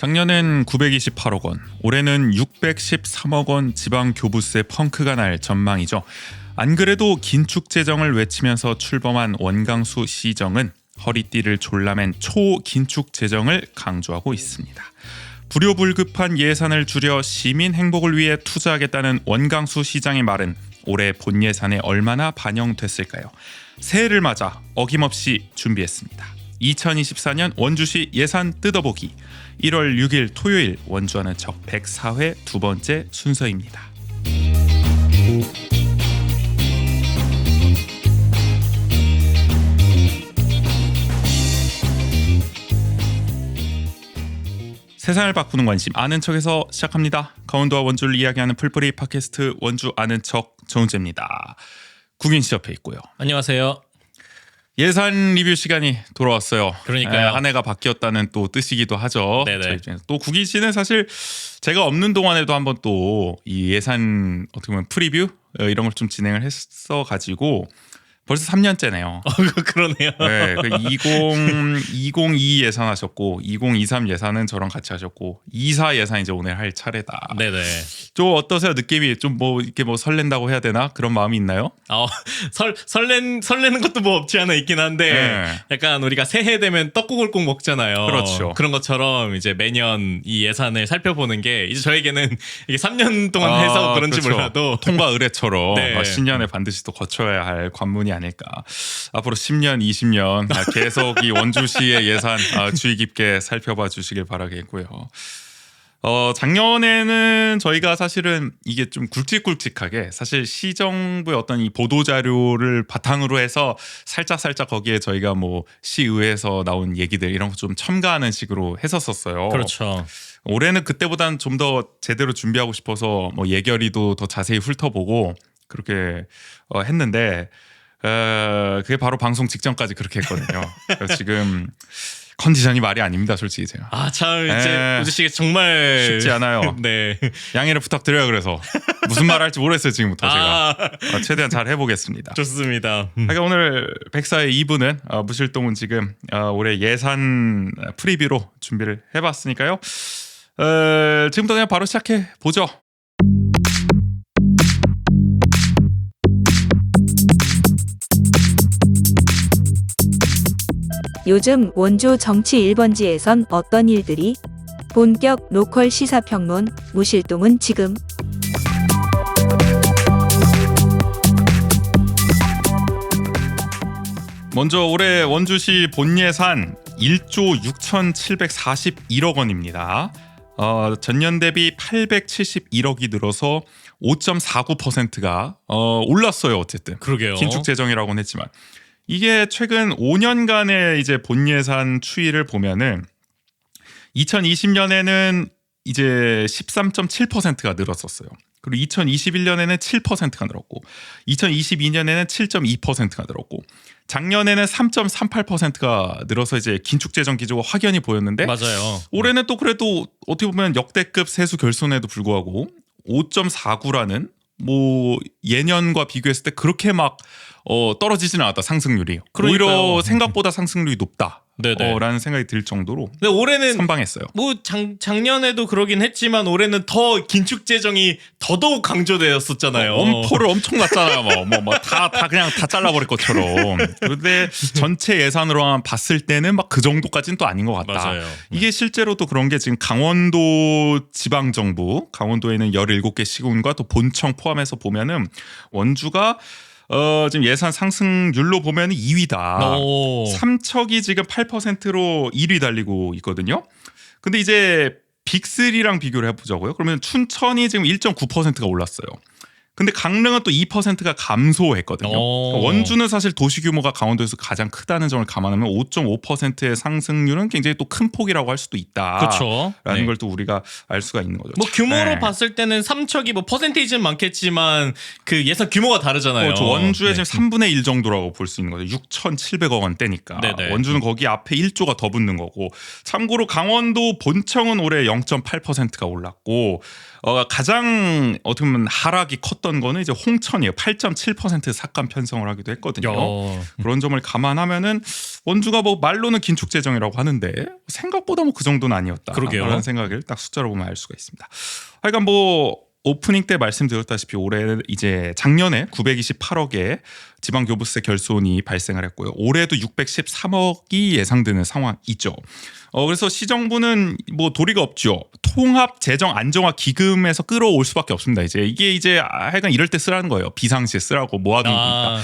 작년엔 928억 원, 올해는 613억 원 지방교부세 펑크가 날 전망이죠. 안 그래도 긴축 재정을 외치면서 출범한 원광수 시정은 허리띠를 졸라맨 초긴축 재정을 강조하고 있습니다. 불효불급한 예산을 줄여 시민 행복을 위해 투자하겠다는 원광수 시장의 말은 올해 본 예산에 얼마나 반영됐을까요? 새해를 맞아 어김없이 준비했습니다. 2024년 원주시 예산 뜯어보기 1월 6일 토요일 원주하는 척 104회 두 번째 순서입니다. 세상을 바꾸는 관심 아는 척에서 시작합니다. 강원도와 원주를 이야기하는 풀뿌리 팟캐스트 원주 아는 척 정우재입니다. 국인 씨 옆에 있고요. 안녕하세요. 예산 리뷰 시간이 돌아왔어요. 그러니까요. 한 해가 바뀌었다는 또 뜻이기도 하죠. 네네. 저희 입장에서. 또 국인 씨는 사실 제가 없는 동안에도 한번 또 이 예산 어떻게 보면 프리뷰 이런 걸 좀 진행을 했어 가지고 벌써 3년째네요. 그러네요. 네, 그 2022 예산하셨고 2023 예산은 저랑 같이 하셨고 24 예산 이제 오늘 할 차례다. 네네. 좀 어떠세요? 느낌이 좀 뭐 이렇게 뭐 설렌다고 해야 되나 그런 마음이 있나요? 설레는 것도 뭐 없지 않아 있긴 한데 네. 약간 우리가 새해 되면 떡국을 꼭 먹잖아요. 그렇죠. 그런 것처럼 이제 매년 이 예산을 살펴보는 게 이제 저에게는 이게 3년 동안 해서 그런지 그렇죠. 몰라도 통과 의례처럼 네. 신년에 반드시 또 거쳐야 할 관문이 아닐까. 앞으로 10년, 20년 계속 이 원주시의 예산 주의 깊게 살펴봐 주시길 바라겠고요. 작년에는 저희가 사실은 이게 좀 굵직굵직하게 사실 시정부의 어떤 이 보도 자료를 바탕으로 해서 살짝 거기에 저희가 뭐 시의회에서 나온 얘기들 이런 거 좀 첨가하는 식으로 했었어요. 그렇죠. 올해는 그때보다는 좀 더 제대로 준비하고 싶어서 뭐 예결위도 더 자세히 훑어보고 그렇게 했는데 그게 바로 방송 직전까지 그렇게 했거든요. 그래서 지금 컨디션이 말이 아닙니다, 솔직히 제가. 참 이제 우주 씨가 정말 쉽지 않아요. 네. 양해를 부탁드려요. 그래서 무슨 말 할지 모르겠어요 지금부터 제가 최대한 잘 해보겠습니다. 좋습니다. 하여간 오늘 104의 2부는 무실동은 지금 올해 예산 프리뷰로 준비를 해봤으니까요. 지금부터 그냥 바로 시작해 보죠. 요즘 원주 정치 1번지에선 어떤 일들이? 본격 로컬 시사평론 무실동은 지금. 먼저 올해 원주시 본예산 1조 6,741억 원입니다. 전년 대비 871억이 늘어서 5.49%가 올랐어요. 어쨌든 그러게요. 긴축 재정이라고는 했지만 이게 최근 5년간의 이제 본예산 추이를 보면은 2020년에는 이제 13.7%가 늘었었어요. 그리고 2021년에는 7%가 늘었고 2022년에는 7.2%가 늘었고 작년에는 3.38%가 늘어서 이제 긴축 재정 기조가 확연히 보였는데 맞아요. 올해는 또 그래도 어떻게 보면 역대급 세수 결손에도 불구하고 5.49라는 뭐 예년과 비교했을 때 그렇게 막 떨어지지는 않았다 상승률이. 그러니까요. 오히려 생각보다 상승률이 높다. 네네. 라는 생각이 들 정도로 근데 올해는 선방했어요. 뭐 작년에도 그러긴 했지만 올해는 더 긴축 재정이 더더욱 강조되었었잖아요. 엄포를 엄청 났잖아요. 다 그냥 다 잘라버릴 것처럼. 그런데 전체 예산으로만 봤을 때는 막 그 정도까지는 또 아닌 것 같다. 맞아요. 이게 실제로 또 그런 게 지금 강원도 지방정부, 강원도에는 17개 시군과 또 본청 포함해서 보면은 원주가 지금 예산 상승률로 보면 2위다. 오. 삼척이 지금 8%로 1위 달리고 있거든요. 근데 이제 빅3랑 비교를 해보자고요. 그러면 춘천이 지금 1.9%가 올랐어요. 근데 강릉은 또 2%가 감소했거든요. 원주는 사실 도시 규모가 강원도에서 가장 크다는 점을 감안하면 5.5%의 상승률은 굉장히 또 큰 폭이라고 할 수도 있다. 그렇죠. 라는 네. 걸 또 우리가 알 수가 있는 거죠. 뭐 규모로 네. 봤을 때는 삼척이 뭐 퍼센테이지는 많겠지만 그 예산 규모가 다르잖아요. 원주의 네. 지금 3분의 1 정도라고 볼 수 있는 거죠. 6,700억 원대니까. 네네. 원주는 거기 앞에 1조가 더 붙는 거고. 참고로 강원도 본청은 올해 0.8%가 올랐고 가장 어떻게 보면 하락이 컸던 컸던 거는 이제 홍천이에요. 8.7% 삭감 편성을 하기도 했거든요. 야. 그런 점을 감안하면은 원주가 뭐 말로는 긴축 재정이라고 하는데 생각보다 뭐 그 정도는 아니었다. 그러게요. 라는 생각을 딱 숫자로 보면 알 수가 있습니다. 하여간 뭐 오프닝 때 말씀드렸다시피 올해 이제 작년에 928억의 지방교부세 결손이 발생을 했고요. 올해도 613억이 예상되는 상황이죠. 그래서 시정부는 뭐 도리가 없죠. 통합 재정 안정화 기금에서 끌어올 수밖에 없습니다. 이게 이제 하여간 이럴 때 쓰라는 거예요. 비상시에 쓰라고 모아둔 거니까.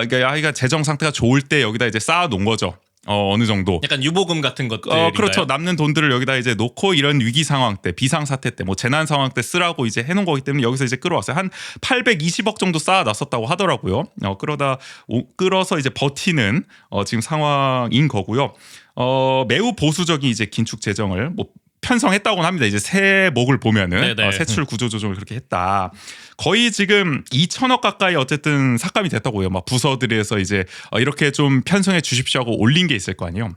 그러니까 하여간 재정 상태가 좋을 때 여기다 이제 쌓아놓은 거죠. 어느 정도. 약간 유보금 같은 것들. 그렇죠. 남는 돈들을 여기다 이제 놓고 이런 위기 상황 때, 비상 사태 때, 뭐 재난 상황 때 쓰라고 이제 해놓은 거기 때문에 여기서 이제 끌어왔어요. 한 820억 정도 쌓아놨었다고 하더라고요. 끌어서 이제 버티는 지금 상황인 거고요. 매우 보수적인 이제 긴축 재정을 뭐 편성했다고는 합니다. 이제 세목을 보면은 세출 구조 조정을 그렇게 했다. 거의 지금 2천억 가까이 어쨌든 삭감이 됐다고요. 막 부서들에서 이제 이렇게 좀 편성해 주십시오 하고 올린 게 있을 거 아니에요.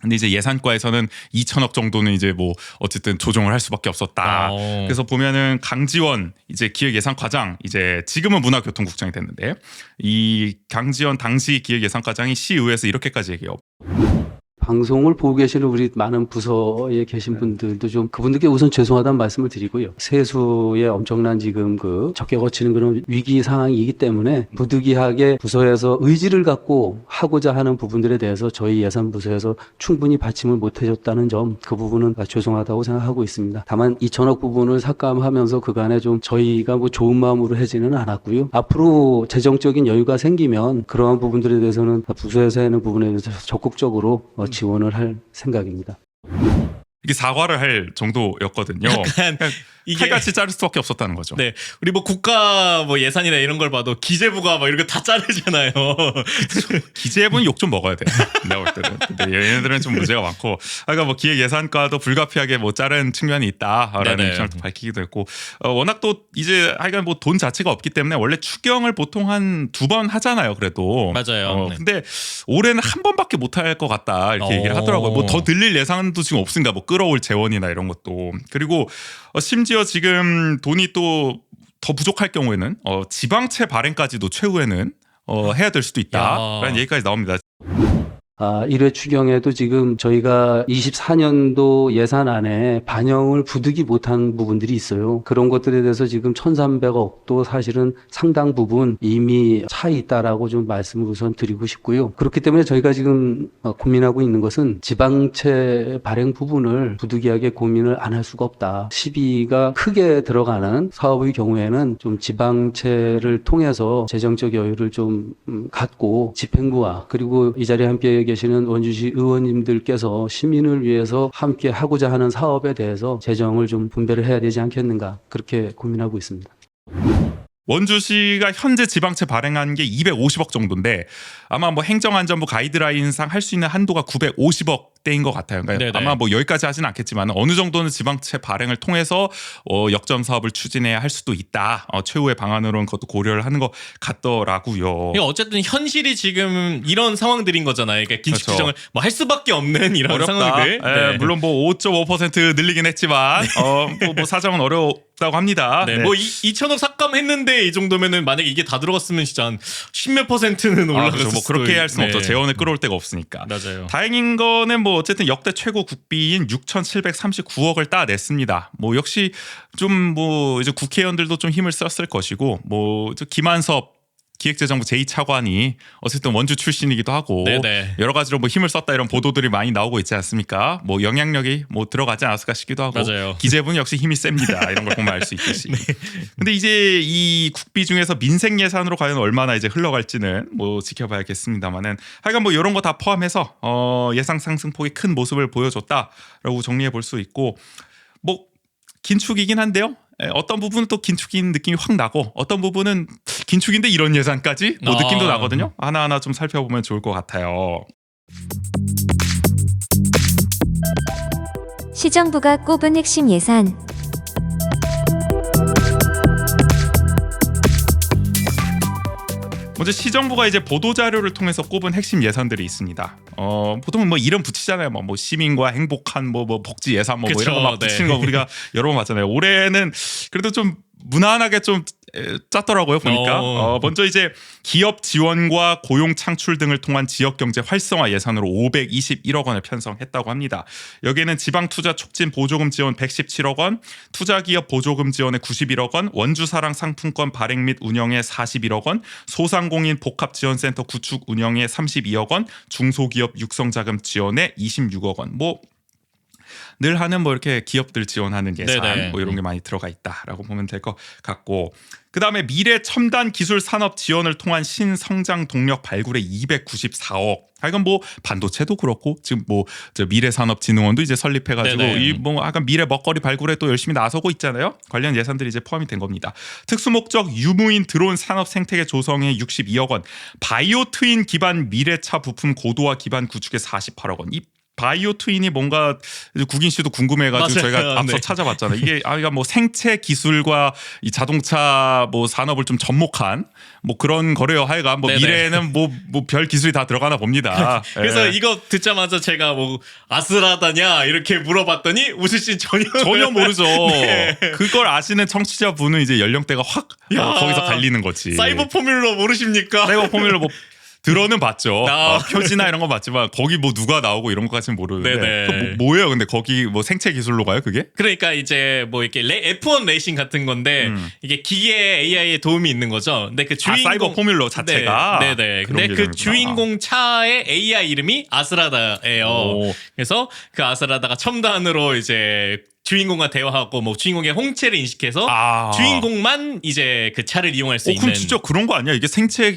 근데 이제 예산과에서는 2천억 정도는 이제 뭐 어쨌든 조정을 할 수밖에 없었다. 그래서 보면은 강지원 이제 기획예산과장 이제 지금은 문화교통국장이 됐는데 이 강지원 당시 기획예산과장이 시의회에서 이렇게까지 얘기해요. 방송을 보고 계시는 우리 많은 부서에 계신 분들도 좀 그분들께 우선 죄송하다는 말씀을 드리고요. 세수에 엄청난 지금 그 적게 거치는 그런 위기 상황이기 때문에 부득이하게 부서에서 의지를 갖고 하고자 하는 부분들에 대해서 저희 예산부서에서 충분히 받침을 못 해줬다는 점, 그 부분은 죄송하다고 생각하고 있습니다. 다만 2천억 부분을 삭감하면서 그간에 좀 저희가 뭐 좋은 마음으로 하지는 않았고요. 앞으로 재정적인 여유가 생기면 그러한 부분들에 대해서는 부서에서 하는 부분에 대해서 적극적으로 지원을 할 생각입니다. 이게 사과를 할 정도였거든요. 약간 이게 칼같이 자를 수밖에 없었다는 거죠. 네, 우리 뭐 국가 뭐 예산이나 이런 걸 봐도 기재부가 막 이렇게 다 자르잖아요. 기재부는 욕 좀 먹어야 돼. 내가 볼 때는. 근데 얘네들은 좀 문제가 많고, 그러니까 뭐 기획예산과도 불가피하게 뭐 자른 측면이 있다라는 입장을 밝히기도 했고, 워낙 또 이제 하여간 뭐 돈 자체가 없기 때문에 원래 추경을 보통 한 2번 하잖아요. 그래도 맞아요. 근데 올해는 한 번밖에 못 할 것 같다 이렇게 얘기를 하더라고요. 뭐 더 늘릴 예산도 지금 없으니까 뭐 끌어올 재원이나 이런 것도. 그리고 심지어 지금 돈이 또 더 부족할 경우에는 지방채 발행까지도 최후에는 해야 될 수도 있다라는 얘기까지 나옵니다. 1회 추경에도 지금 저희가 24년도 예산안에 반영을 부득이 못한 부분들이 있어요. 그런 것들에 대해서 지금 1,300억도 사실은 상당 부분 이미 차 있다라고 좀 말씀을 우선 드리고 싶고요. 그렇기 때문에 저희가 지금 고민하고 있는 것은 지방채 발행 부분을 부득이하게 고민을 안 할 수가 없다. 시비가 크게 들어가는 사업의 경우에는 좀 지방채를 통해서 재정적 여유를 좀 갖고 집행부와 그리고 이 자리에 함께 계시는 원주시 의원님들께서 시민을 위해서 함께 하고자 하는 사업에 대해서 재정을 좀 분배를 해야 되지 않겠는가 그렇게 고민하고 있습니다. 원주시가 현재 지방채 발행한 게 250억 정도인데 아마 뭐 행정안전부 가이드라인상 할 수 있는 한도가 950억대인 것 같아요. 그러니까 아마 뭐 여기까지 하진 않겠지만 어느 정도는 지방채 발행을 통해서 역점 사업을 추진해야 할 수도 있다. 최후의 방안으로는 그것도 고려를 하는 것 같더라고요. 어쨌든 현실이 지금 이런 상황들인 거잖아요. 그러니까 긴축 재정을 뭐 할 수밖에 없는 이런 어렵다. 상황들. 물론 뭐 5.5% 늘리긴 했지만 뭐 사정은 어렵다고 합니다. 뭐 2천억 삭감했는데 이 정도면은 만약에 이게 다 들어갔으면 진짜 한 10몇 %는 올라갔을 뭐 그렇게 할 수는 없죠. 재원을 끌어올 데가 없으니까. 맞아요. 다행인 거는 뭐 어쨌든 역대 최고 국비인 6,739억을 따냈습니다. 뭐 역시 좀 뭐 이제 국회의원들도 좀 힘을 썼을 것이고 뭐 김한섭 기획재정부 제2차관이 어쨌든 원주 출신이기도 하고 여러 가지로 뭐 힘을 썼다 이런 보도들이 많이 나오고 있지 않습니까? 뭐 영향력이 뭐 들어가지 않았을까 싶기도 하고 기재부는 역시 힘이 셉니다. 이런 걸 보면 알 수 있듯이. 근데 이제 이 국비 중에서 민생 예산으로 과연 얼마나 이제 흘러갈지는 뭐 지켜봐야겠습니다만은 하여간 뭐 이런 거 다 포함해서 예상 상승폭이 큰 모습을 보여줬다라고 정리해 볼 수 있고 뭐 긴축이긴 한데요. 어떤 부분은 또 긴축인 느낌이 확 나고 어떤 부분은 긴축인데 이런 예산까지 뭐 느낌도 나거든요. 하나하나 좀 살펴보면 좋을 것 같아요. 시정부가 꼽은 핵심 예산. 먼저 시정부가 이제 보도자료를 통해서 꼽은 핵심 예산들이 있습니다. 보통은 뭐 이름 붙이잖아요. 뭐 시민과 행복한 뭐 복지 예산 뭐 이런 거 막 붙이는 거 우리가 여러 번 봤잖아요. 올해는 그래도 좀 무난하게 좀 짰더라고요 보니까. 먼저 이제 기업 지원과 고용 창출 등을 통한 지역 경제 활성화 예산으로 521억 원을 편성했다고 합니다. 여기에는 지방 투자 촉진 보조금 지원 117억 원, 투자 기업 보조금 지원에 91억 원, 원주 사랑 상품권 발행 및 운영에 41억 원, 소상공인 복합 지원센터 구축 운영에 32억 원, 중소기업 육성 자금 지원에 26억 원. 늘 하는 뭐 이렇게 기업들 지원하는 예산 네네. 뭐 이런 게 많이 들어가 있다라고 보면 될 것 같고, 그다음에 미래 첨단 기술 산업 지원을 통한 신성장 동력 발굴에 294억. 이건 뭐 반도체도 그렇고 지금 뭐 저 미래산업진흥원도 이제 설립해가지고 네네. 이 뭐 아까 미래 먹거리 발굴에 또 열심히 나서고 있잖아요. 관련 예산들이 이제 포함이 된 겁니다. 특수목적 유무인 드론 산업 생태계 조성에 62억 원, 바이오 트윈 기반 미래차 부품 고도화 기반 구축에 48억 원. 이 바이오 트윈이 뭔가 국인 씨도 궁금해가지고 맞아요. 저희가 앞서 네. 찾아봤잖아요. 이게 뭐 생체 기술과 이 자동차 뭐 산업을 좀 접목한 뭐 그런 거래요. 하여간 뭐 네네. 미래에는 뭐 별 기술이 다 들어가나 봅니다. 그래서 예. 이거 듣자마자 제가 뭐 아슬하다냐 이렇게 물어봤더니 우수씨 전혀 모르죠. 네. 그걸 아시는 청취자분은 이제 연령대가 확 야. 거기서 갈리는 거지. 사이버 포뮬러 모르십니까? 사이버 포뮬러 뭐 들어는 봤죠. 아. 표지나 이런 거 봤지만 거기 뭐 누가 나오고 이런 것까지는 모르는데. 네네. 그 뭐예요? 근데 거기 뭐 생체 기술로 가요? 그게? 그러니까 이제 뭐 이렇게 F1 레이싱 같은 건데 이게 기계 AI의 도움이 있는 거죠. 근데 그 주인공 사이버 포뮬러 자체가. 네네. 그런 근데 그 개념이구나. 주인공 차의 AI 이름이 아스라다예요. 오. 그래서 그 아스라다가 첨단으로 이제 주인공과 대화하고 뭐 주인공의 홍채를 인식해서 주인공만 이제 그 차를 이용할 수 있는. 그럼 진짜 그런 거 아니야? 이게 생체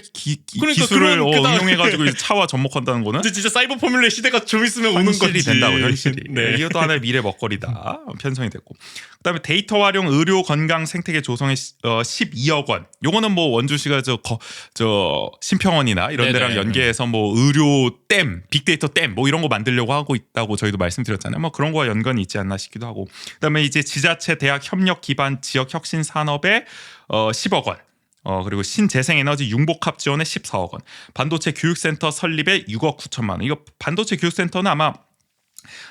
그러니까 기술을 그런 그다음에- 응용해가지고 이제 차와 접목한다는 거는? 근데 진짜 사이버 포뮬러 시대가 좀 있으면 오는 현실이 거지. 된다고 현실이. 네. 이것도 하나의 미래 먹거리다. 편성이 됐고. 그다음에 데이터 활용 의료 건강 생태계 조성에 12억 원. 요거는 뭐 원주시가 저 심평원이나 이런 네네. 데랑 연계해서 뭐 의료 댐, 빅데이터 댐 뭐 이런 거 만들려고 하고 있다고 저희도 말씀드렸잖아요. 뭐 그런 거와 연관이 있지 않나 싶기도 하고. 그다음에 이제 지자체 대학 협력 기반 지역 혁신 산업에 10억 원. 그리고 신재생에너지 융복합 지원에 14억 원. 반도체 교육센터 설립에 6억 9천만 원. 이거 반도체 교육센터는 아마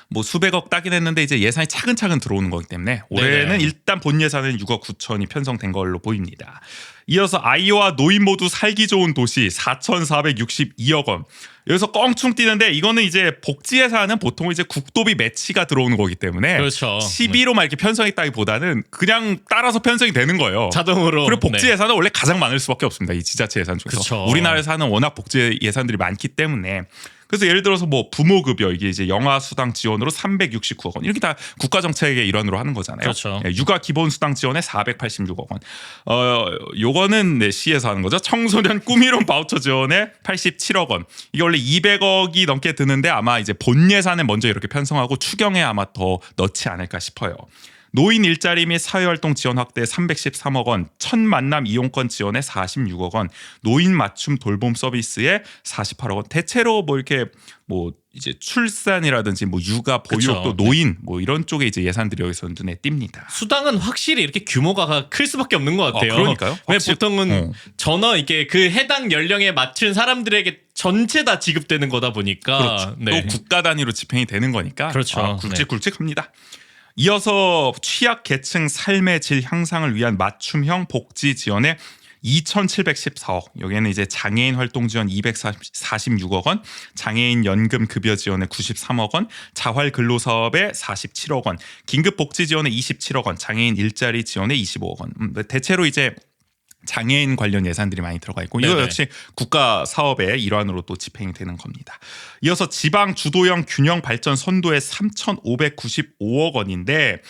뭐 수백억 따긴 했는데 이제 예산이 차근차근 들어오는 거기 때문에 올해는 네네. 일단 본 예산은 6억 9천이 편성된 걸로 보입니다. 이어서 아이와 노인 모두 살기 좋은 도시 4,462억 원. 여기서 껑충 뛰는데 이거는 이제 복지 예산은 보통 이제 국도비 매치가 들어오는 거기 때문에 그렇죠. 12로만 이렇게 편성했다기보다는 그냥 따라서 편성이 되는 거예요. 자동으로. 그리고 복지 네. 예산은 원래 가장 많을 수밖에 없습니다. 이 지자체 예산 중에서. 그쵸. 우리나라에서 하는 워낙 복지 예산들이 많기 때문에. 그래서 예를 들어서 뭐 부모급여 이게 이제 영아수당 지원으로 369억 원 이렇게 다 국가 정책의 일환으로 하는 거잖아요. 그렇죠. 예, 육아 기본수당 지원에 486억 원. 요거는 네, 시에서 하는 거죠. 청소년 꿈이론 바우처 지원에 87억 원. 이게 원래 200억이 넘게 드는데 아마 이제 본 예산에 먼저 이렇게 편성하고 추경에 아마 더 넣지 않을까 싶어요. 노인 일자리 및 사회활동 지원 확대 313억 원, 첫 만남 이용권 지원에 46억 원, 노인 맞춤 돌봄 서비스에 48억 원. 대체로 뭐 이렇게 뭐 이제 출산이라든지 뭐 육아 보육 그쵸. 또 노인 뭐 이런 쪽에 이제 예산들이 여기서 눈에 띕니다. 수당은 확실히 이렇게 규모가 클 수밖에 없는 것 같아요. 그러니까요. 왜 확실히- 보통은 전원 이게 그 해당 연령에 맞춘 사람들에게 전체 다 지급되는 거다 보니까 그렇죠. 네. 또 국가 단위로 집행이 되는 거니까 그렇죠. 굵직굵직합니다. 이어서 취약 계층 삶의 질 향상을 위한 맞춤형 복지 지원에 2,714억. 여기에는 이제 장애인 활동 지원 246억 원, 장애인 연금 급여 지원에 93억 원, 자활 근로 사업에 47억 원, 긴급 복지 지원에 27억 원, 장애인 일자리 지원에 25억 원. 대체로 이제 장애인 관련 예산들이 많이 들어가 있고 이거 네네. 역시 국가 사업의 일환으로 또 집행이 되는 겁니다. 이어서 지방 주도형 균형 발전 선도에 3,595억 원인데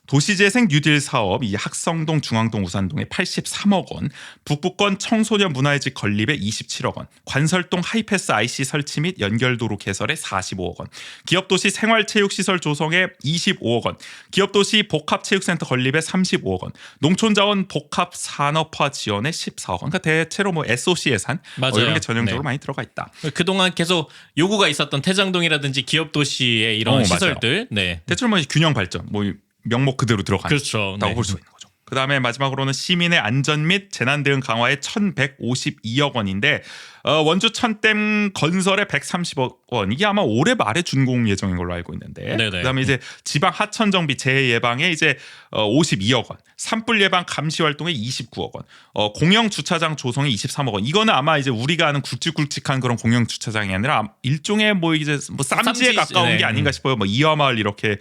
도시재생 뉴딜 사업 이 학성동, 중앙동, 우산동에 83억 원, 북부권 청소년 문화의식 건립에 27억 원, 관설동 하이패스 IC 설치 및 연결도로 개설에 45억 원, 기업도시 생활체육시설 조성에 25억 원, 기업도시 복합체육센터 건립에 35억 원, 농촌자원 복합산업화 지원에 14억 원. 그러니까 대체로 뭐 SOC 예산 맞아요. 이런 게 전형적으로 네. 많이 들어가 있다. 그동안 계속 요구가 있었던 태장동이라든지 기업 도시의 이런 맞아요. 시설들. 네. 대체로 뭐 균형 발전, 뭐 명목 그대로 들어가는 그렇죠. 다고 네. 볼 수 있는 거죠. 그다음에 마지막으로는 시민의 안전 및 재난 대응 강화에 1,152억 원인데 원주 천댐 건설에 130억 원. 이게 아마 올해 말에 준공 예정인 걸로 알고 있는데. 네네. 그다음에 이제 지방 하천 정비 재해 예방에 이제 52억 원. 산불 예방 감시 활동에 29억 원. 공영 주차장 조성에 23억 원. 이거는 아마 이제 우리가 아는 굵직굵직한 그런 공영 주차장이 아니라 일종의 뭐 이제 뭐 쌈지에 가까운 게 아닌가 싶어요. 뭐 이화마을 이렇게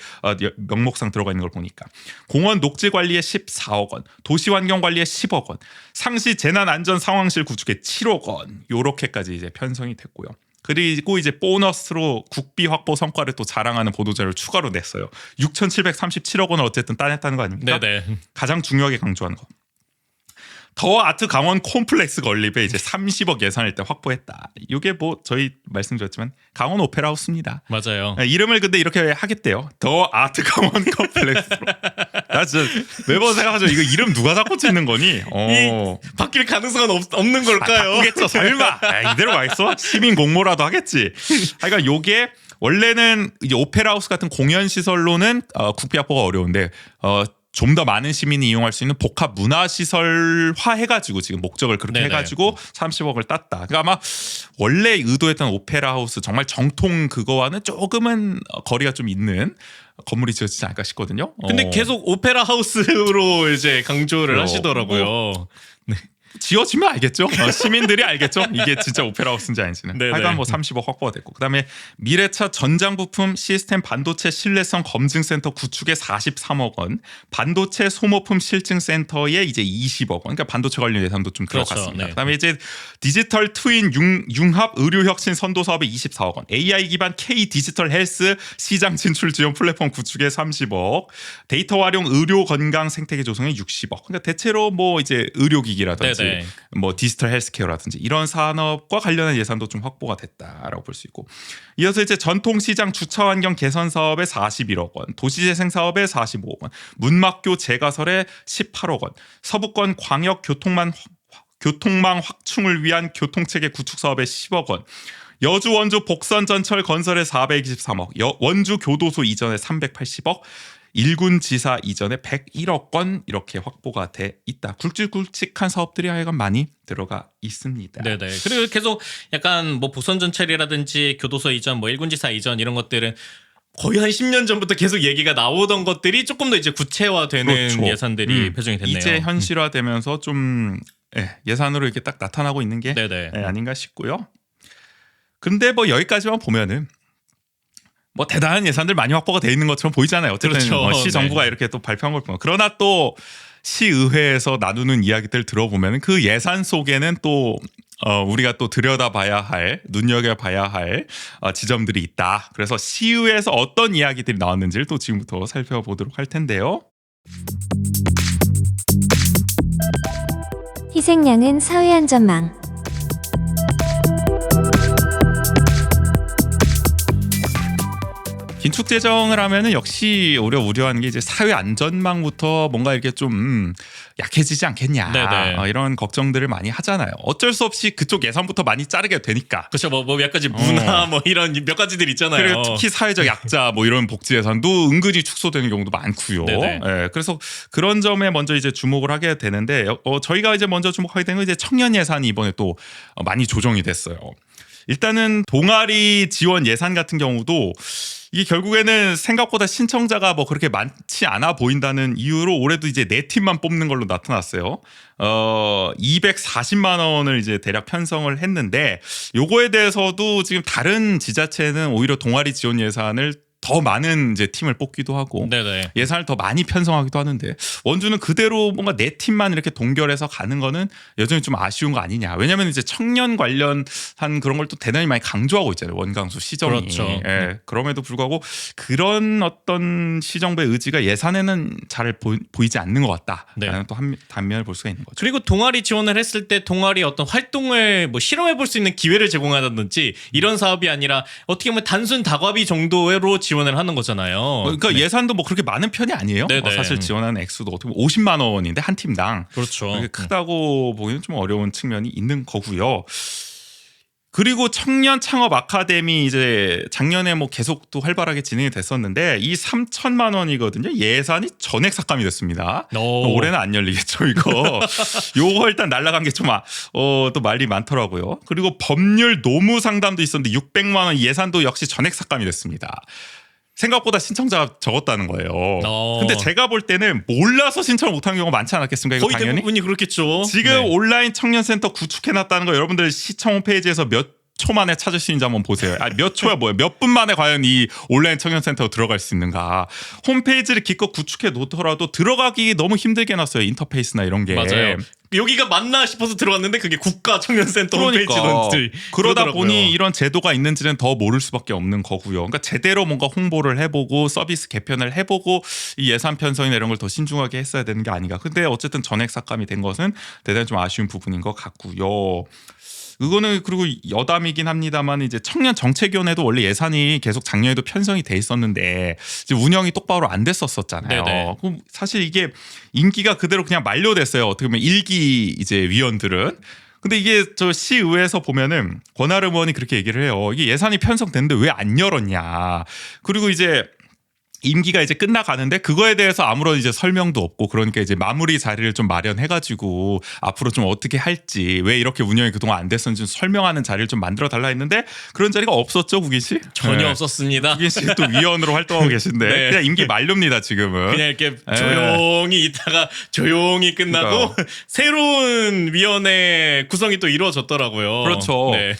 명목상 들어가 있는 걸 보니까. 공원 녹지 관리에 14억 원. 도시 환경 관리에 10억 원. 상시 재난 안전 상황실 구축에 7억 원. 요렇게까지 이제 편성이 됐고요. 그리고 이제 보너스로 국비 확보 성과를 또 자랑하는 보도자료를 추가로 냈어요. 6,737억 원을 어쨌든 따냈다는 거 아닙니까? 네네. 가장 중요하게 강조하는 거. 더 아트 강원 콤플렉스 건립에 이제 30억 예산을 일단 확보했다. 이게 뭐 저희 말씀드렸지만 강원 오페라 하우스입니다. 맞아요. 이름을 근데 이렇게 하겠대요. 더 아트 강원 콤플렉스로. 나 진짜 매번 생각하죠. 이거 이름 누가 자꾸 짓는 거니? 바뀔 가능성은 없는 걸까요? 바꾸겠죠. 설마. 이대로 가겠어? 시민 공모라도 하겠지. 그러니까 요게 원래는 이제 오페라 하우스 같은 공연 시설로는 국비 확보가 어려운데 좀 더 많은 시민이 이용할 수 있는 복합 문화 시설화 해가지고 지금 목적을 그렇게 네네. 해가지고 30억을 땄다. 그러니까 아마 원래 의도했던 오페라 하우스 정말 정통 그거와는 조금은 거리가 좀 있는 건물이 지어지지 않을까 싶거든요. 근데 계속 오페라 하우스로 이제 강조를 그래요. 하시더라고요. 지어지면 알겠죠. 시민들이 알겠죠. 이게 진짜 오페라 하우스인지 아닌지는. 네네. 하여간 뭐 30억 확보가 됐고. 그다음에 미래차 전장 부품 시스템 반도체 신뢰성 검증센터 구축에 43억 원, 반도체 소모품 실증센터에 이제 20억 원. 그러니까 반도체 관련 예산도 좀 그렇죠. 들어갔습니다. 네. 그다음에 이제 디지털 트윈 융합 의료 혁신 선도 사업에 24억 원, AI 기반 K 디지털 헬스 시장 진출 지원 플랫폼 구축에 30억, 데이터 활용 의료 건강 생태계 조성에 60억. 그러니까 대체로 뭐 이제 의료기기라든지 네네. 뭐 디지털 헬스케어라든지 이런 산업과 관련한 예산도 좀 확보가 됐다라고 볼 수 있고, 이어서 이제 전통시장 주차 환경 개선 사업에 41억 원, 도시재생 사업에 45억 원, 문막교 재가설에 18억 원, 서부권 광역 교통망 확충을 위한 교통체계 구축 사업에 10억 원, 여주 원주 복선 전철 건설에 423억, 원주 교도소 이전에 380억, 일군 지사 이전에 101억 원 이렇게 확보가 돼 있다. 굵직굵직한 사업들이 하여간 많이 들어가 있습니다. 네네. 그리고 계속 약간 뭐 보선 전철이라든지 교도소 이전, 뭐 일군지사 이전 이런 것들은 거의 한 10년 전부터 계속 얘기가 나오던 것들이 조금 더 이제 구체화되는 그렇죠. 예산들이 배정이 됐네요. 이제 현실화되면서 좀 예산으로 이렇게 딱 나타나고 있는 게 네네. 아닌가 싶고요. 근데 뭐 여기까지만 보면은 뭐 대단한 예산들 많이 확보가 돼 있는 것처럼 보이잖아요. 어쨌든 그렇죠. 시 정부가 네. 이렇게 또 발표한 걸 보면, 그러나 또 시의회에서 나누는 이야기들 들어보면 그 예산 속에는 또 우리가 또 들여다봐야 할, 눈여겨봐야 할 지점들이 있다. 그래서 시의회에서 어떤 이야기들이 나왔는지를 또 지금부터 살펴보도록 할 텐데요. 희생양은 사회안전망. 긴축 재정을 하면은 역시 우리가 우려하는 게 이제 사회 안전망부터 뭔가 이렇게 좀 약해지지 않겠냐, 네네. 이런 걱정들을 많이 하잖아요. 어쩔 수 없이 그쪽 예산부터 많이 자르게 되니까. 그렇죠. 뭐 몇 가지 문화 뭐 이런 몇 가지들 있잖아요. 그리고 특히 사회적 약자 뭐 이런 복지 예산도 은근히 축소되는 경우도 많고요. 네네. 그래서 그런 점에 먼저 이제 주목을 하게 되는데, 저희가 이제 먼저 주목하게 되는 건 이제 청년 예산이 이번에 또 많이 조정이 됐어요. 일단은 동아리 지원 예산 같은 경우도 이게 결국에는 생각보다 신청자가 뭐 그렇게 많지 않아 보인다는 이유로 올해도 이제 4팀만 뽑는 걸로 나타났어요. 240만 원을 이제 대략 편성을 했는데, 요거에 대해서도 지금 다른 지자체는 오히려 동아리 지원 예산을 더 많은 이제 팀을 뽑기도 하고 네네. 예산을 더 많이 편성하기도 하는데, 원주는 그대로 뭔가 4팀만 이렇게 동결해서 가는 거는 여전히 좀 아쉬운 거 아니냐. 왜냐하면 이제 청년 관련한 그런 걸 또 대단히 많이 강조하고 있잖아요. 원강수 시정이. 그렇죠. 그럼에도 불구하고 그런 어떤 시정부의 의지가 예산에는 잘 보이지 않는 것 같다라는 네. 또 한 단면을 볼 수가 있는 거죠. 그리고 동아리 지원을 했을 때 동아리 어떤 활동을 뭐 실험해 볼 수 있는 기회를 제공한다든지 이런 사업이 아니라 어떻게 보면 단순 다과비 정도로 지원을 하는 거잖아요. 그러니까 네. 예산도 뭐 그렇게 많은 편이 아니에요. 네네. 사실 지원하는 액수도 어떻게 보면 50만 원인데 한 팀당 그렇죠. 그게 크다고 보기는 좀 어려운 측면이 있는 거고요. 그리고 청년 창업 아카데미 이제 작년에 뭐 계속 또 활발하게 진행이 됐었는데 이 3천만 원이거든요. 예산이 전액 삭감이 됐습니다. 올해는 안 열리겠죠, 이거. 요거 일단 날라간 게 좀 또 말이 많더라고요. 그리고 법률 노무 상담도 있었는데 600만 원 예산도 역시 전액 삭감이 됐습니다. 생각보다 신청자가 적었다는 거예요. 근데 제가 볼 때는 몰라서 신청을 못한 경우가 많지 않았겠습니까? 이거 거의 당연히. 대부분이 그렇겠죠. 지금 네. 온라인 청년센터 구축해놨다는 거 여러분들 시청 홈페이지에서 몇 초 만에 찾을 수 있는지 한번 보세요. 몇 초야 뭐야? 몇 분 만에 과연 이 온라인 청년센터 들어갈 수 있는가? 홈페이지를 기껏 구축해 놓더라도 들어가기 너무 힘들게 해놨어요. 인터페이스나 이런 게. 맞아요. 여기가 맞나 싶어서 들어갔는데 그게 국가 청년센터 그러니까 홈페이지던지 그러다 그러더라고요. 보니 이런 제도가 있는지는 더 모를 수밖에 없는 거고요. 그러니까 제대로 뭔가 홍보를 해보고 서비스 개편을 해보고 이 예산 편성이나 이런 걸 더 신중하게 했어야 되는 게 아닌가. 근데 어쨌든 전액 삭감이 된 것은 대단히 좀 아쉬운 부분인 것 같고요. 이거는 그리고 여담이긴 합니다만 이제 청년 정책위원회도 원래 예산이 계속 작년에도 편성이 돼 있었는데 이제 운영이 똑바로 안 됐었잖아요. 네네. 그럼 사실 이게 임기가 그대로 그냥 만료됐어요. 어떻게 보면 일기 이제 위원들은. 근데 이게 저 시의회에서 보면은 권아름 의원이 그렇게 얘기를 해요. 이게 예산이 편성됐는데 왜 안 열었냐. 그리고 이제 임기가 이제 끝나가는데 그거에 대해서 아무런 이제 설명도 없고 그러니까 이제 마무리 자리를 좀 마련해가지고 앞으로 좀 어떻게 할지 왜 이렇게 운영이 그동안 안 됐었는지 좀 설명하는 자리를 좀 만들어 달라 했는데 그런 자리가 없었죠, 국인 씨? 전혀 네. 없었습니다. 국인 씨 또 위원으로 활동하고 계신데 네. 그냥 임기 만료입니다 지금은. 그냥 이렇게 조용히 있다가 조용히 끝나고 그러니까. 새로운 위원회 구성이 또 이루어졌더라고요. 그렇죠. 네.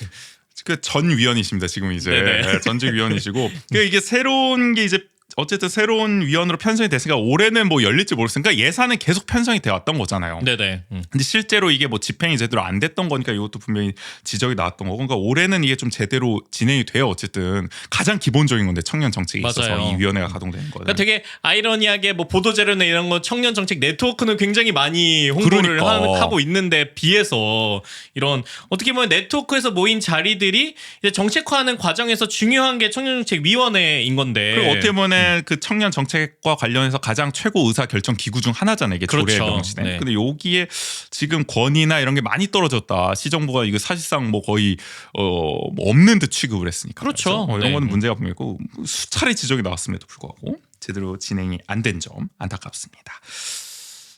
그 전 위원이십니다 지금 이제. 네네. 네, 전직 위원이시고 그러니까 이게 새로운 게 이제 어쨌든 새로운 위원으로 편성이 됐으니까 올해는 뭐 열릴지 모르겠으니까 예산은 계속 편성이 돼 왔던 거잖아요. 네네. 근데 실제로 이게 뭐 집행이 제대로 안 됐던 거니까 이것도 분명히 지적이 나왔던 거고 그러니까 올해는 이게 좀 제대로 진행이 돼요. 어쨌든 가장 기본적인 건데 청년 정책에 있어서 맞아요. 이 위원회가 가동되는 거는. 그러니까 되게 아이러니하게 뭐 보도 자료나 이런 거 청년 정책 네트워크는 굉장히 많이 홍보를 그러니까. 하고 있는데 비해서 이런 어떻게 보면 네트워크에서 모인 자리들이 이제 정책화하는 과정에서 중요한 게 청년 정책 위원회인 건데. 그리고 어떻게 보면 그 청년 정책과 관련해서 가장 최고 의사 결정 기구 중 하나잖아요. 이게 그렇죠. 조례의 명시된. 네. 근데 여기에 지금 권위나 이런 게 많이 떨어졌다. 시정부가 이거 사실상 뭐 거의 뭐 없는 듯 취급을 했으니까. 그렇죠. 이런 네. 거는 문제가 분명히 있고 수차례 지적이 나왔음에도 불구하고 제대로 진행이 안 된 점 안타깝습니다.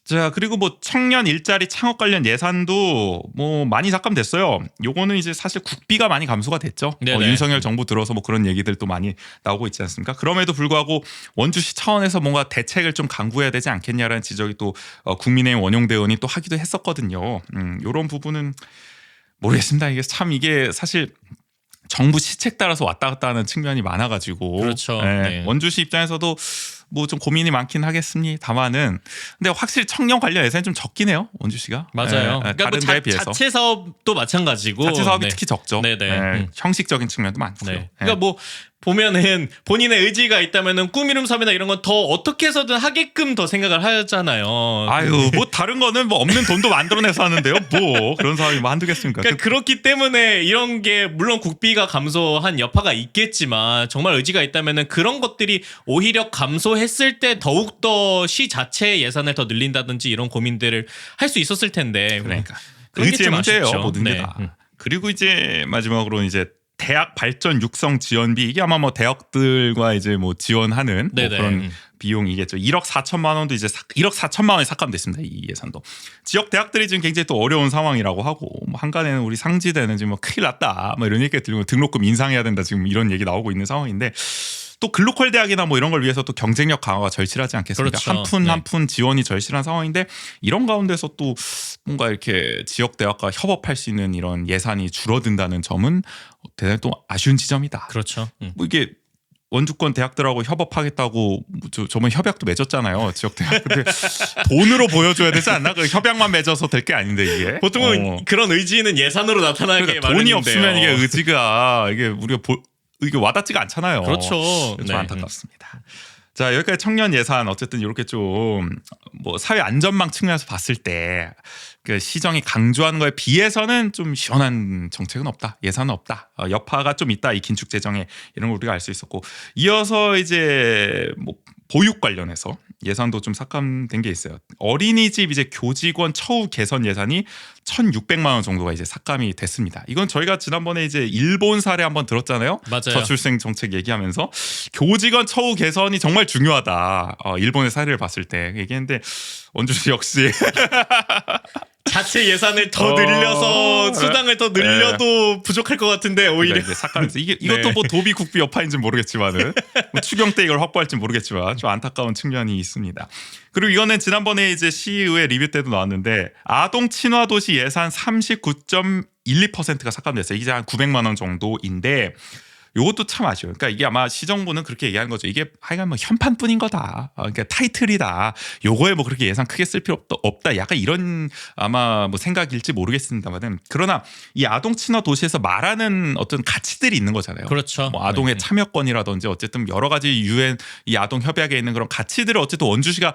자, 그리고 뭐 청년 일자리 창업 관련 예산도 뭐 많이 삭감됐어요. 요거는 이제 사실 국비가 많이 감소가 됐죠. 네네. 윤석열 정부 들어서 뭐 그런 얘기들도 많이 나오고 있지 않습니까? 그럼에도 불구하고 원주시 차원에서 뭔가 대책을 좀 강구해야 되지 않겠냐라는 지적이 또 국민의힘 원용대 의원이 또 하기도 했었거든요. 요런 부분은 모르겠습니다. 이게 사실 정부 시책 따라서 왔다 갔다 하는 측면이 많아가지고 그렇죠. 예, 네. 원주시 입장에서도 뭐 좀 고민이 많긴 하겠습니다만은 근데 확실히 청년 관련 예산이 좀 적긴 해요. 원주시가. 맞아요. 그러니까 다른 뭐 데에 비해서. 자체 사업도 마찬가지고. 자체 사업이 네. 특히 적죠. 네네. 형식적인 측면도 많고요. 네. 그러니까 뭐 보면은 본인의 의지가 있다면은 꾸미름 사업이나 이런 건 더 어떻게 해서든 하게끔 더 생각을 하잖아요. 아유 뭐 다른 거는 뭐 없는 돈도 만들어내서 하는데요. 뭐 그런 사람이 뭐 한두 개습니까? 그러니까 그렇기 때문에 이런 게 물론 국비가 감소한 여파가 있겠지만 정말 의지가 있다면은 그런 것들이 오히려 감소했을 때 더욱 더 시 자체의 예산을 더 늘린다든지 이런 고민들을 할 수 있었을 텐데. 그러니까 그런 게 의지의 좀 문제예요. 아쉽죠. 모든 게 네. 다. 그리고 이제 마지막으로 이제 대학 발전 육성 지원비 이게 아마 뭐 대학들과 이제 뭐 지원하는 뭐 네네. 그런 비용이겠죠. 1억 4천만 원도 이제 1억 4천만 원이 삭감됐습니다. 이 예산도. 지역 대학들이 지금 굉장히 또 어려운 상황이라고 하고 뭐 한간에는 우리 상지대는 지금 뭐 큰일 났다. 뭐 이런 얘기가 들리고 등록금 인상해야 된다. 지금 이런 얘기 나오고 있는 상황인데 또 글로컬 대학이나 뭐 이런 걸 위해서 또 경쟁력 강화가 절실하지 않겠습니까? 그렇죠. 한 푼 네. 한 푼 지원이 절실한 상황인데 이런 가운데서 또 뭔가 이렇게 지역 대학과 협업할 수 있는 이런 예산이 줄어든다는 점은 대단히 또 아쉬운 지점이다. 그렇죠. 뭐 이게 원주권 대학들하고 협업하겠다고 저번 협약도 맺었잖아요. 지역 대학. 근데 돈으로 보여줘야 되지 않나? 그 협약만 맺어서 될 게 아닌데 이게. 보통은 그런 의지는 예산으로 나타나게 그러니까 마련인데요. 돈이 없으면 이게 의지가 이게 우리가 이게 와닿지가 않잖아요. 그렇죠. 좀 네. 안타깝습니다. 자, 여기까지 청년 예산 어쨌든 이렇게 좀 뭐 사회 안전망 측면에서 봤을 때 그 시정이 강조하는 거에 비해서는 좀 시원한 정책은 없다. 예산은 없다. 여파가 좀 있다. 이 긴축 재정에 이런 걸 우리가 알 수 있었고 이어서 이제 뭐 보육 관련해서 예산도 좀 삭감된 게 있어요. 어린이집 이제 교직원 처우 개선 예산이 1,600만 원 정도가 이제 삭감이 됐습니다. 이건 저희가 지난번에 이제 일본 사례 한번 들었잖아요. 맞아요. 저출생 정책 얘기하면서 교직원 처우 개선이 정말 중요하다. 일본의 사례를 봤을 때 얘기했는데 원주 씨 역시 자체 예산을 더 늘려서 수당을 더 늘려도 부족할 것 같은데 오히려 이제 삭감해서 이것도 뭐 도비 국비 여파인지 모르겠지만은 뭐 추경 때 이걸 확보할지 모르겠지만 좀 안타까운 측면이 있습니다. 그리고 이거는 지난번에 이제 시의회 리뷰 때도 나왔는데 아동 친화 도시 예산 39.12%가 삭감됐어요. 이게 한 900만 원 정도인데 요것도 참 아쉬워요. 그러니까 이게 아마 시정부는 그렇게 얘기하는 거죠. 이게 하여간 뭐 현판뿐인 거다. 그러니까 타이틀이다. 요거에 뭐 그렇게 예산 크게 쓸 필요 없다. 약간 이런 아마 뭐 생각일지 모르겠습니다만은 그러나 이 아동 친화 도시에서 말하는 어떤 가치들이 있는 거잖아요. 그렇죠. 뭐 아동의 참여권이라든지 어쨌든 여러 가지 유엔 이 아동 협약에 있는 그런 가치들을 어쨌든 원주시가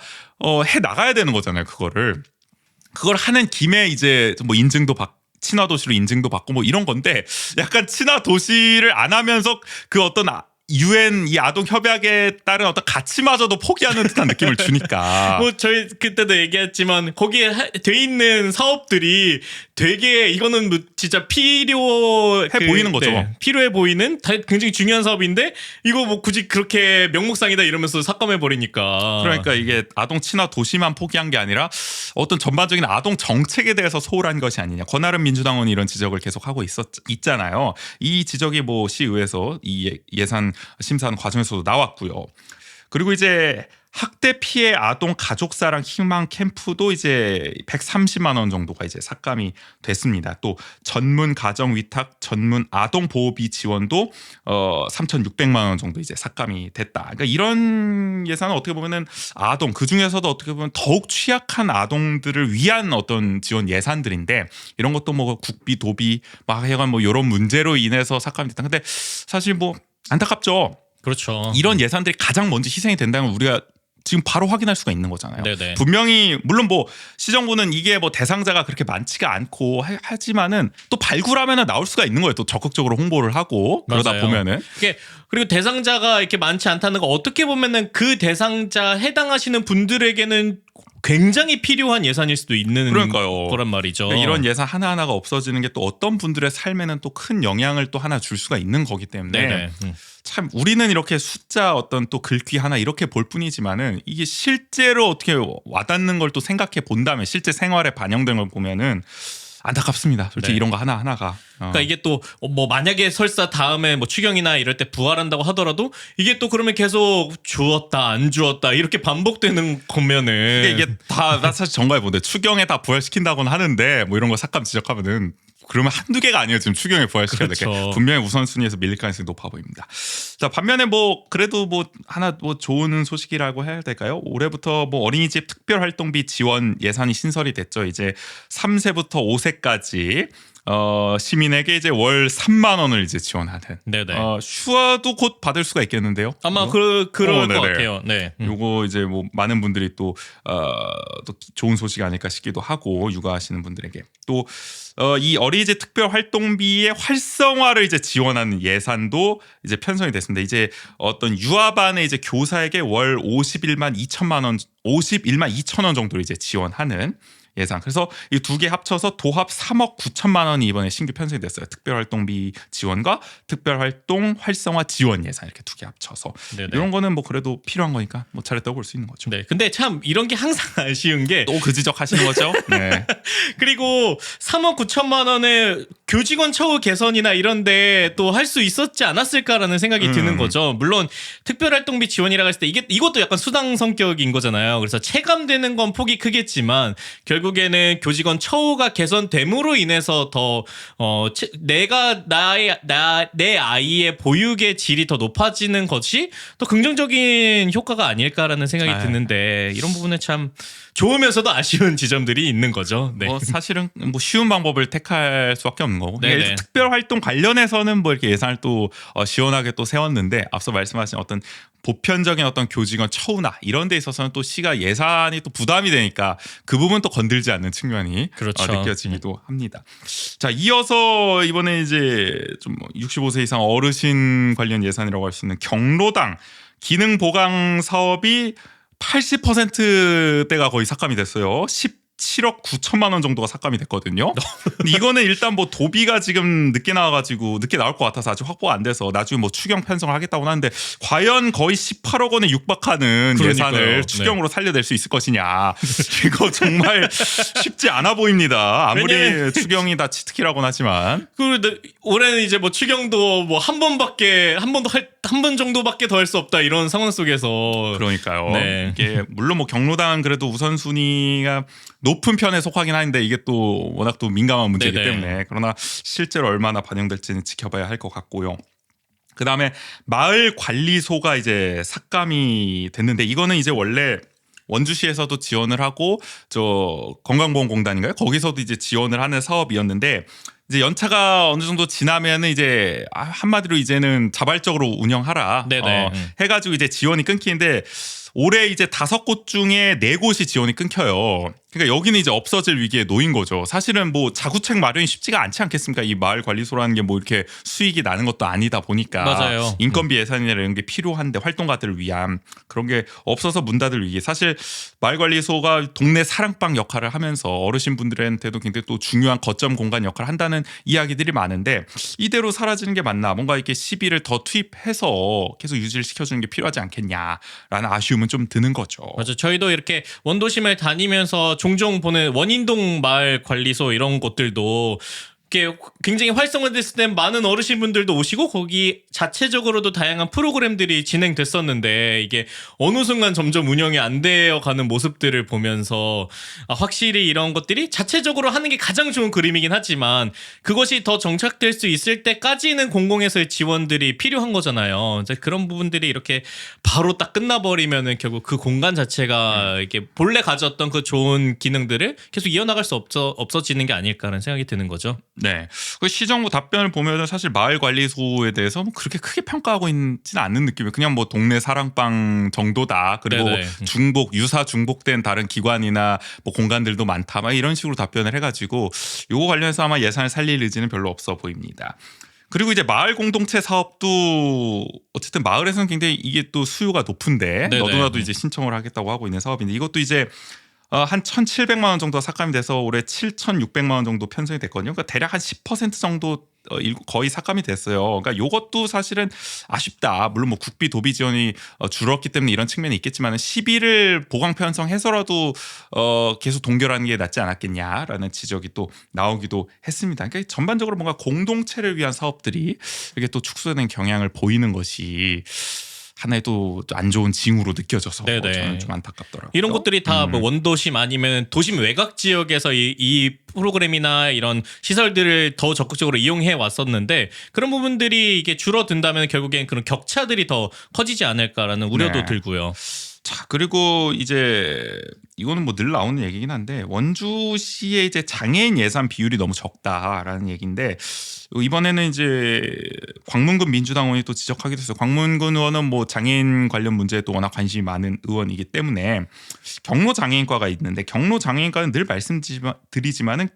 해 나가야 되는 거잖아요. 그걸 하는 김에 이제 뭐 인증도 받고 친화 도시로 인증도 받고 뭐 이런 건데 약간 친화 도시를 안 하면서 그 어떤 유엔 이 아동 협약에 따른 어떤 가치마저도 포기하는 듯한 느낌을 주니까 뭐 저희 그때도 얘기했지만 거기에 돼 있는 사업들이 되게 이거는 뭐 진짜 필요해 보이는 거죠. 필요해 보이는 굉장히 중요한 사업인데 이거 뭐 굳이 그렇게 명목상이다 이러면서 삭감해 버리니까. 그러니까 이게 아동 친화 도시만 포기한 게 아니라 어떤 전반적인 아동 정책에 대해서 소홀한 것이 아니냐. 권하른 민주당은 이런 지적을 계속 하고 있잖아요. 이 지적이 뭐 시의회에서 이 예산 심사하는 과정에서도 나왔고요. 그리고 이제 학대 피해 아동 가족사랑 희망 캠프도 이제 130만 원 정도가 이제 삭감이 됐습니다. 또 전문 가정 위탁 전문 아동 보호비 지원도 3,600만 원 정도 이제 삭감이 됐다. 그러니까 이런 예산은 어떻게 보면은 아동 그 중에서도 어떻게 보면 더욱 취약한 아동들을 위한 어떤 지원 예산들인데 이런 것도 뭐 국비 도비 막 해간 뭐 이런 문제로 인해서 삭감이 됐다. 근데 사실 뭐 안타깝죠. 그렇죠. 이런 예산들이 가장 먼저 희생이 된다면 우리가 지금 바로 확인할 수가 있는 거잖아요. 네네. 분명히 물론 뭐 시정부는 이게 뭐 대상자가 그렇게 많지가 않고 하지만은 또 발굴하면은 나올 수가 있는 거예요. 또 적극적으로 홍보를 하고 그러다 맞아요. 보면은 그리고 대상자가 이렇게 많지 않다는 거 어떻게 보면은 그 대상자 해당하시는 분들에게는 굉장히 필요한 예산일 수도 있는 그러니까요. 거란 말이죠. 그러니까 이런 예산 하나하나가 없어지는 게 또 어떤 분들의 삶에는 또 큰 영향을 또 하나 줄 수가 있는 거기 때문에 네네. 참 우리는 이렇게 숫자 어떤 또 글귀 하나 이렇게 볼 뿐이지만은 이게 실제로 어떻게 와닿는 걸 또 생각해 본다면 실제 생활에 반영된 걸 보면은 안타깝습니다. 솔직히 네. 이런 거 하나하나가. 그러니까 이게 또 뭐 만약에 설사 다음에 뭐 추경이나 이럴 때 부활한다고 하더라도 이게 또 그러면 계속 주었다 안 주었다 이렇게 반복되는 거면은 이게 다 나 사실 정가에 보는데 추경에 다 부활시킨다고는 하는데 뭐 이런 거 삭감 지적하면은 그러면 한두 개가 아니에요. 지금 추경에 부활시켜야 될 게. 그렇죠. 분명히 우선순위에서 밀릴 가능성이 높아 보입니다. 자, 반면에 뭐 그래도 뭐 하나 뭐 좋은 소식이라고 해야 될까요? 올해부터 뭐 어린이집 특별활동비 지원 예산이 신설이 됐죠. 이제 3세부터 5세까지 시민에게 이제 월 3만 원을 이제 지원하는. 네네. 슈아도 곧 받을 수가 있겠는데요. 아마 그럴 것 네네. 같아요. 네. 요거 이제 뭐 많은 분들이 또 좋은 소식이 아닐까 싶기도 하고 육아하시는 분들에게 또 이 어린이집 특별 활동비의 활성화를 이제 지원하는 예산도 이제 편성이 됐습니다. 이제 어떤 유아반의 이제 교사에게 월 51만 2천 원 정도를 이제 지원하는 예산. 그래서 이 두 개 합쳐서 도합 3억 9천만 원이 이번에 신규 편성이 됐어요. 특별활동비 지원과 특별활동 활성화 지원 예산 이렇게 두 개 합쳐서 네네. 이런 거는 뭐 그래도 필요한 거니까 뭐 잘했다고 볼 수 있는 거죠. 네. 근데 참 이런 게 항상 아쉬운 게 또 그 지적하시는 거죠? 네. 그리고 3억 9천만 원의 교직원 처우 개선이나 이런데 또 할 수 있었지 않았을까라는 생각이 드는 거죠. 물론 특별활동비 지원이라고 했을 때 이것도 약간 수당 성격인 거잖아요. 그래서 체감되는 건 폭이 크겠지만 결국에는 교직원 처우가 개선됨으로 인해서 더 내가 내 아이의 보육의 질이 더 높아지는 것이 더 긍정적인 효과가 아닐까라는 생각이 드는데 이런 부분은 참 좋으면서도 아쉬운 지점들이 있는 거죠. 네. 뭐 사실은 뭐 쉬운 방법을 택할 수밖에 없는 거고. 네네. 예를 들어 특별 활동 관련해서는 뭐 이렇게 예산을 또 시원하게 또 세웠는데 앞서 말씀하신 어떤 보편적인 어떤 교직원 처우나 이런 데 있어서는 또 시가 예산이 또 부담이 되니까 그 부분 또 건들지 않는 측면이 그렇죠. 느껴지기도 합니다. 자, 이어서 이번에 이제 좀 65세 이상 어르신 관련 예산이라고 할 수 있는 경로당 기능 보강 사업이 80%대가 거의 삭감이 됐어요. 17억 9천만 원 정도가 삭감이 됐거든요. 근데 이거는 일단 뭐 도비가 지금 늦게 나와가지고 늦게 나올 것 같아서 아직 확보가 안 돼서 나중에 뭐 추경 편성을 하겠다고 하는데 과연 거의 18억 원에 육박하는 그러니까요. 예산을 네. 추경으로 살려낼 수 있을 것이냐. 이거 정말 쉽지 않아 보입니다. 아무리 왜냐면- 추경이 다 치트키라고는 하지만. 올해는 이제 뭐 추경도 뭐 한 번 정도밖에 더 할 수 없다 이런 상황 속에서 그러니까요. 네. 이게 물론 뭐 경로당은 그래도 우선순위가 높은 편에 속하긴 하는데 이게 또 워낙 또 민감한 문제이기 네네. 때문에 그러나 실제로 얼마나 반영될지는 지켜봐야 할 것 같고요. 그 다음에 마을 관리소가 이제 삭감이 됐는데 이거는 이제 원래 원주시에서도 지원을 하고 저 건강보험공단인가요? 거기서도 이제 지원을 하는 사업이었는데 이제 연차가 어느 정도 지나면은 이제 한마디로 이제는 자발적으로 운영하라 네네. 해가지고 이제 지원이 끊기는데 올해 이제 5곳 중에 4곳이 지원이 끊겨요. 그러니까 여기는 이제 없어질 위기에 놓인 거죠. 사실은 뭐 자구책 마련이 쉽지가 않지 않겠습니까? 이 마을 관리소라는 게 뭐 이렇게 수익이 나는 것도 아니다 보니까 맞아요. 인건비 예산이나 이런 게 필요한데 활동가들을 위한 그런 게 없어서 문 닫을 위기. 사실 마을 관리소가 동네 사랑방 역할을 하면서 어르신분들한테도 굉장히 또 중요한 거점 공간 역할을 한다는 이야기들이 많은데 이대로 사라지는 게 맞나? 뭔가 이렇게 시비를 더 투입해서 계속 유지를 시켜주는 게 필요하지 않겠냐라는 아쉬움은 좀 드는 거죠. 맞아. 저희도 이렇게 원도심을 다니면서 종종 보는 원인동 마을 관리소 이런 곳들도 이렇게 굉장히 활성화됐을 때 많은 어르신분들도 오시고 거기 자체적으로도 다양한 프로그램들이 진행됐었는데 이게 어느 순간 점점 운영이 안 되어가는 모습들을 보면서 확실히 이런 것들이 자체적으로 하는 게 가장 좋은 그림이긴 하지만 그것이 더 정착될 수 있을 때까지는 공공에서의 지원들이 필요한 거잖아요. 이제 그런 부분들이 이렇게 바로 딱 끝나버리면은 결국 그 공간 자체가 이렇게 본래 가졌던 그 좋은 기능들을 계속 이어나갈 수 없어지는 게 아닐까라는 생각이 드는 거죠. 네. 그 시정부 답변을 보면은 사실 마을 관리소에 대해서 뭐 그렇게 크게 평가하고 있지는 않는 느낌이에요. 그냥 뭐 동네 사랑방 정도다. 그리고 네네. 유사 중복된 다른 기관이나 뭐 공간들도 많다. 막 이런 식으로 답변을 해가지고 요거 관련해서 아마 예산을 살릴 의지는 별로 없어 보입니다. 그리고 이제 마을 공동체 사업도 어쨌든 마을에서는 굉장히 이게 또 수요가 높은데 네네. 너도나도 이제 신청을 하겠다고 하고 있는 사업인데 이것도 이제 한 1,700만 원 정도가 삭감이 돼서 올해 7,600만 원 정도 편성이 됐거든요. 그러니까 대략 한 10% 정도 거의 삭감이 됐어요. 그러니까 이것도 사실은 아쉽다. 물론 뭐 국비 도비 지원이 줄었기 때문에 이런 측면이 있겠지만 시비를 보강 편성해서라도 계속 동결하는 게 낫지 않았겠냐라는 지적이 또 나오기도 했습니다. 그러니까 전반적으로 뭔가 공동체를 위한 사업들이 이렇게 또 축소되는 경향을 보이는 것이 하나의 또 안 좋은 징후로 느껴져서 네네. 저는 좀 안타깝더라고요. 이런 것들이 다 뭐 원도심 아니면 도심 외곽 지역에서 이 프로그램이나 이런 시설들을 더 적극적으로 이용해 왔었는데 그런 부분들이 이게 줄어든다면 결국엔 그런 격차들이 더 커지지 않을까라는 우려도 네. 들고요. 자, 그리고 이제 이거는 뭐 늘 나오는 얘기긴 한데 원주시의 이제 장애인 예산 비율이 너무 적다라는 얘기인데 이번에는 이제 광문군 민주당 의원이 또 지적하기도 했어요. 광문군 의원은 뭐 장애인 관련 문제에 또 워낙 관심이 많은 의원이기 때문에 경로 장애인과가 있는데 경로 장애인과는 늘 말씀드리지만은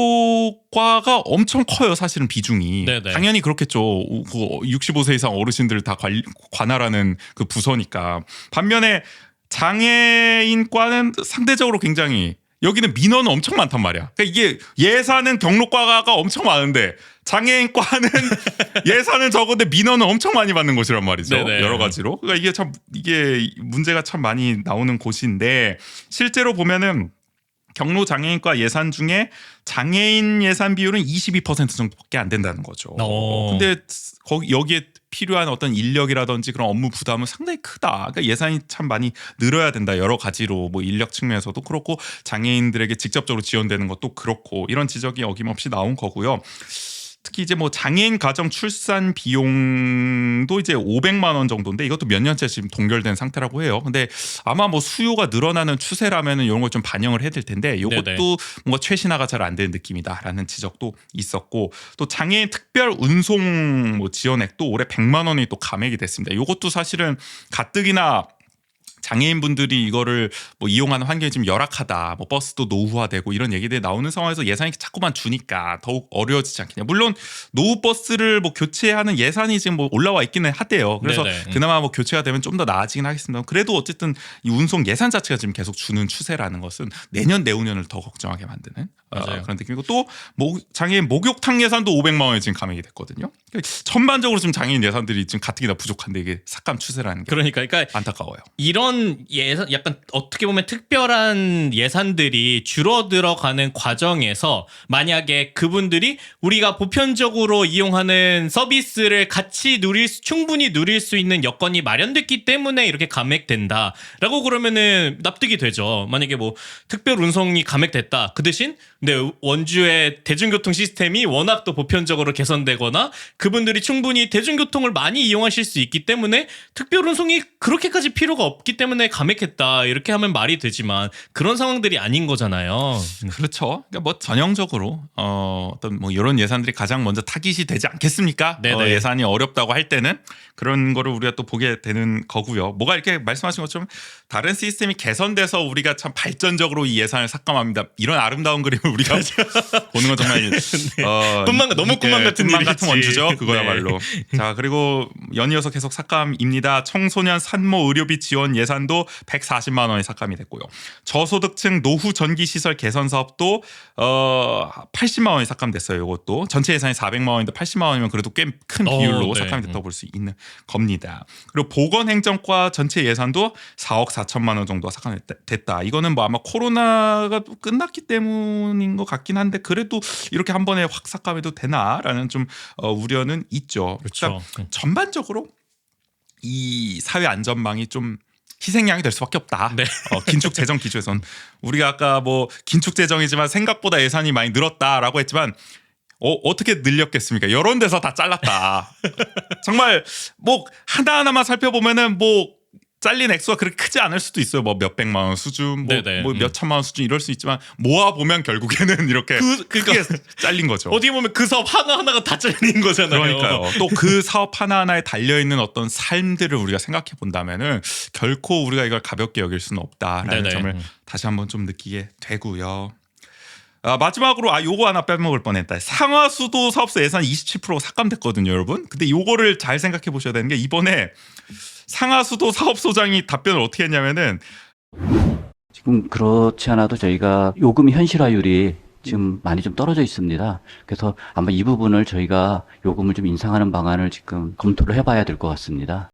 경로과가 엄청 커요. 사실은 비중이. 네네. 당연히 그렇겠죠. 65세 이상 어르신들 다 관할하는 그 부서니까. 반면에 장애인과는 상대적으로 굉장히 여기는 민원은 엄청 많단 말이야. 그러니까 이게 예산은 경로과가 엄청 많은데 장애인과는 예산은 적은데 민원은 엄청 많이 받는 곳이란 말이죠. 네네. 여러 가지로. 그러니까 이게 문제가 참 많이 나오는 곳인데 실제로 보면은 경로 장애인과 예산 중에 장애인 예산 비율은 22% 정도밖에 안 된다는 거죠. 근데 여기에 필요한 어떤 인력이라든지 그런 업무 부담은 상당히 크다. 그러니까 예산이 참 많이 늘어야 된다. 여러 가지로 뭐 인력 측면에서도 그렇고 장애인들에게 직접적으로 지원되는 것도 그렇고 이런 지적이 어김없이 나온 거고요. 특히 이제 뭐 장애인 가정 출산 비용도 이제 500만 원 정도인데 이것도 몇 년째 지금 동결된 상태라고 해요. 근데 아마 뭐 수요가 늘어나는 추세라면은 이런 걸 좀 반영을 해야 될 텐데 이것도 네네. 뭔가 최신화가 잘 안 되는 느낌이다라는 지적도 있었고 또 장애인 특별 운송 뭐 지원액도 올해 100만 원이 또 감액이 됐습니다. 이것도 사실은 가뜩이나 장애인분들이 이거를 뭐 이용하는 환경이 좀 열악하다, 뭐 버스도 노후화되고 이런 얘기들이 나오는 상황에서 예산이 자꾸만 주니까 더욱 어려워지지 않겠냐. 물론 노후 버스를 뭐 교체하는 예산이 지금 뭐 올라와 있기는 하대요. 그래서 네네. 그나마 뭐 교체가 되면 좀 더 나아지긴 하겠습니다. 그래도 어쨌든 이 운송 예산 자체가 지금 계속 주는 추세라는 것은 내년 내후년을 더 걱정하게 만드는 맞아요. 그런 느낌이고, 또 장애인 목욕탕 예산도 500만 원이 지금 감액이 됐거든요. 그러니까 전반적으로 지금 장애인 예산들이 지금 가뜩이나 부족한데 이게 삭감 추세라는 게 그러니까 안타까워요. 이런 예산, 약간 어떻게 보면 특별한 예산들이 줄어들어가는 과정에서 만약에 그분들이 우리가 보편적으로 이용하는 서비스를 같이 충분히 누릴 수 있는 여건이 마련됐기 때문에 이렇게 감액된다라고 그러면은 납득이 되죠. 만약에 뭐 특별 운송이 감액됐다. 그 대신 원주의 대중교통 시스템이 워낙 또 보편적으로 개선되거나 그분들이 충분히 대중교통을 많이 이용하실 수 있기 때문에 특별 운송이 그렇게까지 필요가 없기 때문에 감액했다, 이렇게 하면 말이 되지만 그런 상황들이 아닌 거잖아요. 그렇죠. 그러니까 뭐 전형적으로 어떤 뭐 이런 예산들이 가장 먼저 타깃이 되지 않겠습니까? 네네. 예산이 어렵다고 할 때는 그런 거를 우리가 또 보게 되는 거고요. 뭐가 이렇게 말씀하신 것처럼 다른 시스템이 개선돼서 우리가 참 발전적으로 이 예산을 삭감합니다, 이런 아름다운 그림을 우리가 보는 건 정말 너무 꿈만 같은 꿈만 일이지. 같은 원주죠. 네. 그거야말로. 자, 그리고 연이어서 계속 삭감입니다. 청소년 산모 의료비 지원 예산도 140만 원이 삭감이 됐고요. 저소득층 노후 전기 시설 개선 사업도 80만 원이 삭감됐어요. 이것도 전체 예산이 400만 원인데 80만 원이면 그래도 꽤 큰 비율로 네. 삭감이 됐다고 볼 수 있는 겁니다. 그리고 보건행정과 전체 예산도 4억 4천만 원 정도가 삭감됐다. 이거는 뭐 아마 코로나가 끝났기 때문인 것 같긴 한데 그래도 이렇게 한 번에 확 삭감해도 되나라는 좀 우려는 있죠. 그렇죠. 그러니까 전반적으로 이 사회 안전망이 좀 희생양이 될 수밖에 없다. 네. 긴축 재정 기조에선 우리가 아까 뭐 긴축 재정이지만 생각보다 예산이 많이 늘었다라고 했지만 어떻게 늘렸겠습니까? 이런 데서 다 잘랐다. 정말 뭐 하나하나만 살펴보면은 뭐 잘린 액수가 그렇게 크지 않을 수도 있어요. 뭐 몇백만 원 수준, 네네. 뭐 몇천만 원 수준 이럴 수 있지만 모아 보면 결국에는 이렇게 크게 잘린 거죠. 어떻게 보면 그 사업 하나하나가 다 잘린 거잖아요. 그러니까요. 또 그 사업 하나하나에 달려 있는 어떤 삶들을 우리가 생각해 본다면은 결코 우리가 이걸 가볍게 여길 수는 없다라는 네네. 점을 다시 한번 좀 느끼게 되고요. 마지막으로 요거 하나 빼먹을 뻔했다. 상하수도 사업소 예산 27%가 삭감됐거든요, 여러분. 근데 요거를 잘 생각해 보셔야 되는 게 이번에 상하수도 사업소장이 답변을 어떻게 했냐면은 지금 그렇지 않아도 저희가 요금 현실화율이 지금 많이 좀 떨어져 있습니다. 그래서 아마 이 부분을 저희가 요금을 좀 인상하는 방안을 지금 검토를 해봐야 될 것 같습니다.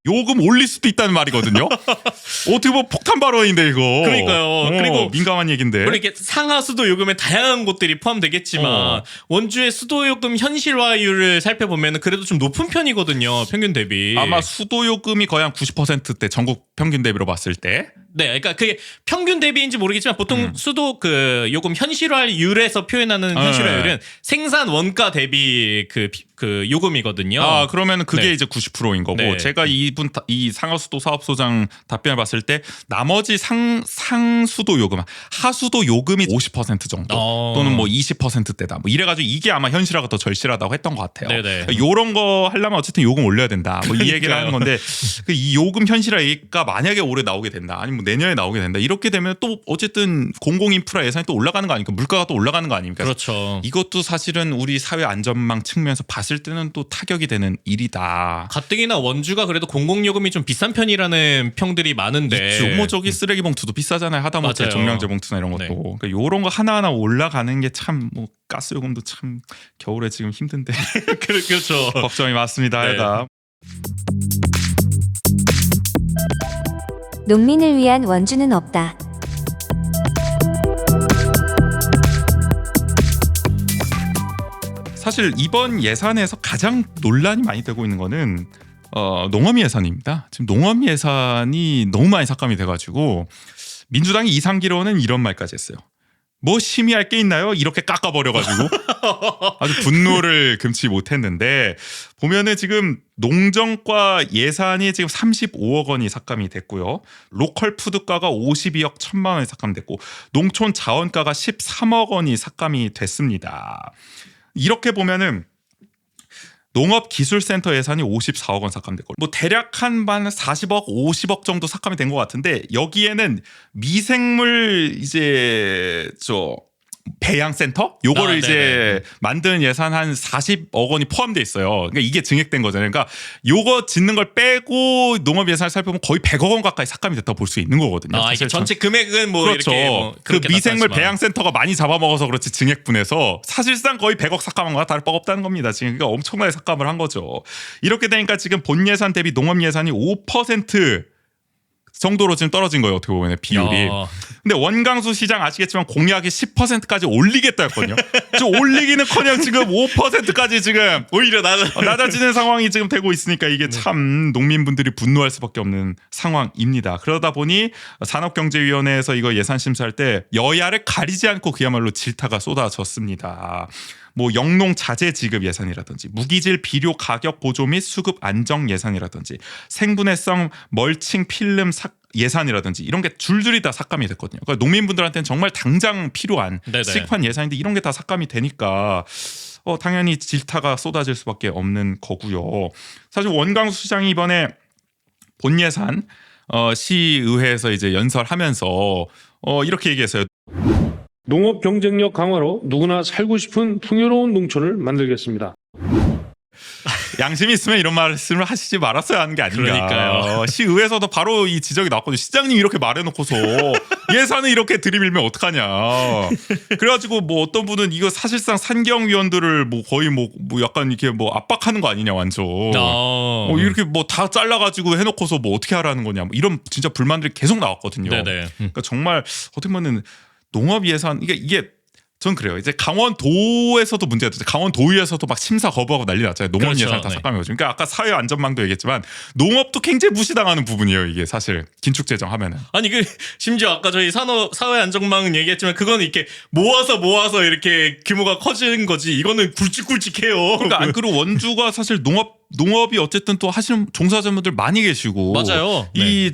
요금 올릴 수도 있다는 말이거든요. 어떻게 보면 폭탄 발언인데 이거. 그러니까요. 그리고 민감한 얘긴데. 물론 이렇게 상하 수도 요금에 다양한 곳들이 포함되겠지만 원주의 수도 요금 현실화율을 살펴보면 그래도 좀 높은 편이거든요, 평균 대비. 아마 수도 요금이 거의 한 90%대 전국 평균 대비로 봤을 때. 네, 그러니까 그게 평균 대비인지 모르겠지만 보통 수도 그 요금 현실화율에서 표현하는 현실화율은 생산 원가 대비 그 요금이거든요. 그러면 그게 네. 이제 90%인 거고, 네. 제가 이 상하수도 사업소장 답변을 봤을 때 나머지 상수도 요금, 하수도 요금이 50% 정도 또는 뭐 20%대다. 뭐 이래가지고 이게 아마 현실화가 더 절실하다고 했던 것 같아요. 네네. 그러니까 요런 거 하려면 어쨌든 요금 올려야 된다. 뭐 이 얘기를 하는 건데 이 요금 현실화가 만약에 올해 나오게 된다, 아니면 뭐 내년에 나오게 된다. 이렇게 되면 또 어쨌든 공공인프라 예산이 또 올라가는 거 아닙니까? 물가가 또 올라가는 거 아닙니까? 그렇죠. 이것도 사실은 우리 사회 안전망 측면에서 봤을 때는 또 타격이 되는 일이다. 가뜩이나 원주가 그래도 공공요금이 좀 비싼 편이라는 평들이 많은데. 있죠. 뭐 저기 쓰레기 봉투도 비싸잖아요. 하다못해 맞아요. 종량제 봉투나 이런 것도. 네. 그러니까 요런 거 하나하나 올라가는 게 참 뭐 가스 요금도 참 겨울에 지금 힘든데 그렇죠. 걱정이 많습니다. 네. 얘가. 농민을 위한 원주는 없다. 사실 이번 예산에서 가장 논란이 많이 되고 있는 거는 농업 예산입니다. 지금 농업 예산이 너무 많이 삭감이 돼가지고 민주당이 이상기로는 이런 말까지 했어요. 뭐 심의할 게 있나요? 이렇게 깎아버려가지고 아주 분노를 금치 못했는데, 보면은 지금 농정과 예산이 지금 35억 원이 삭감이 됐고요. 로컬 푸드과가 52억 1천만 원이 삭감됐고, 농촌 자원과가 13억 원이 삭감이 됐습니다. 이렇게 보면은 농업기술센터 예산이 54억 원 삭감됐고 뭐 대략 한 40억, 50억 정도 삭감이 된 것 같은데 여기에는 미생물 이제 배양센터 요거를 이제 만드는 예산 한 40억 원이 포함돼 있어요. 그러니까 이게 증액된 거잖아요. 그러니까 요거 짓는 걸 빼고 농업 예산을 살펴보면 거의 100억 원 가까이 삭감이 됐다고 볼 수 있는 거거든요. 이게 전체 금액은 뭐 그렇죠. 이렇게 뭐 그 그렇게 미생물 나타나지만. 배양센터가 많이 잡아먹어서 그렇지 증액분해서 사실상 거의 100억 삭감한 거와 다를 바 없다는 겁니다. 지금 그러니까 엄청나게 삭감을 한 거죠. 이렇게 되니까 지금 본 예산 대비 농업 예산이 5% 정도로 지금 떨어진 거예요. 어떻게 보면 비율이. 야. 근데 원광수 시장 아시겠지만 공약이 10%까지 올리겠다 했거든요. 좀 올리기는커녕 지금 5%까지 지금 오히려 나는 낮아지는 상황이 지금 되고 있으니까 이게 참 농민분들이 분노할 수밖에 없는 상황입니다. 그러다 보니 산업경제위원회에서 이거 예산 심사할 때 여야를 가리지 않고 그야말로 질타가 쏟아졌습니다. 뭐 영농 자재 지급 예산이라든지 무기질 비료 가격 보조 및 수급 안정 예산이라든지 생분해성 멀칭 필름 예산이라든지 이런 게 줄줄이 다 삭감이 됐거든요. 그러니까 농민분들한테는 정말 당장 필요한 네네. 시급한 예산인데 이런 게 다 삭감이 되니까 당연히 질타가 쏟아질 수밖에 없는 거고요. 사실 원광수 시장이 이번에 본 예산 시의회에서 이제 연설하면서 이렇게 얘기했어요. 농업 경쟁력 강화로 누구나 살고 싶은 풍요로운 농촌을 만들겠습니다. 양심이 있으면 이런 말씀을 하시지 말았어야 하는 게 아닌가. 그러니까요. 시의회에서도 바로 이 지적이 나왔거든요. 시장님 이렇게 말해놓고서 예산을 이렇게 들이밀면 어떡하냐. 그래가지고 뭐 어떤 분은 이거 사실상 산경위원들을 뭐 거의 뭐 약간 이렇게 뭐 압박하는 거 아니냐 완전. 이렇게 뭐 다 잘라가지고 해놓고서 뭐 어떻게 하라는 거냐. 뭐 이런 진짜 불만들이 계속 나왔거든요. 네네. 그러니까 정말 어떻게 보면은 농업 예산 이게 전 그래요. 이제 강원도에서도 문제가 됐어요. 강원도의회에서도 막 심사 거부하고 난리 났잖아요. 농업 그렇죠. 예산 다 네. 삭감해가지고. 그러니까 아까 사회 안전망도 얘기했지만 농업도 굉장히 무시당하는 부분이에요. 이게 사실 긴축 재정 하면은. 아니 심지어 아까 저희 사회 안정망은 얘기했지만 그거는 이렇게 모아서 이렇게 규모가 커지는 거지. 이거는 굵직굵직해요. 그러니까 안 그리고 원주가 사실 농업이 어쨌든 또 하시는 종사자분들 많이 계시고 맞아요. 이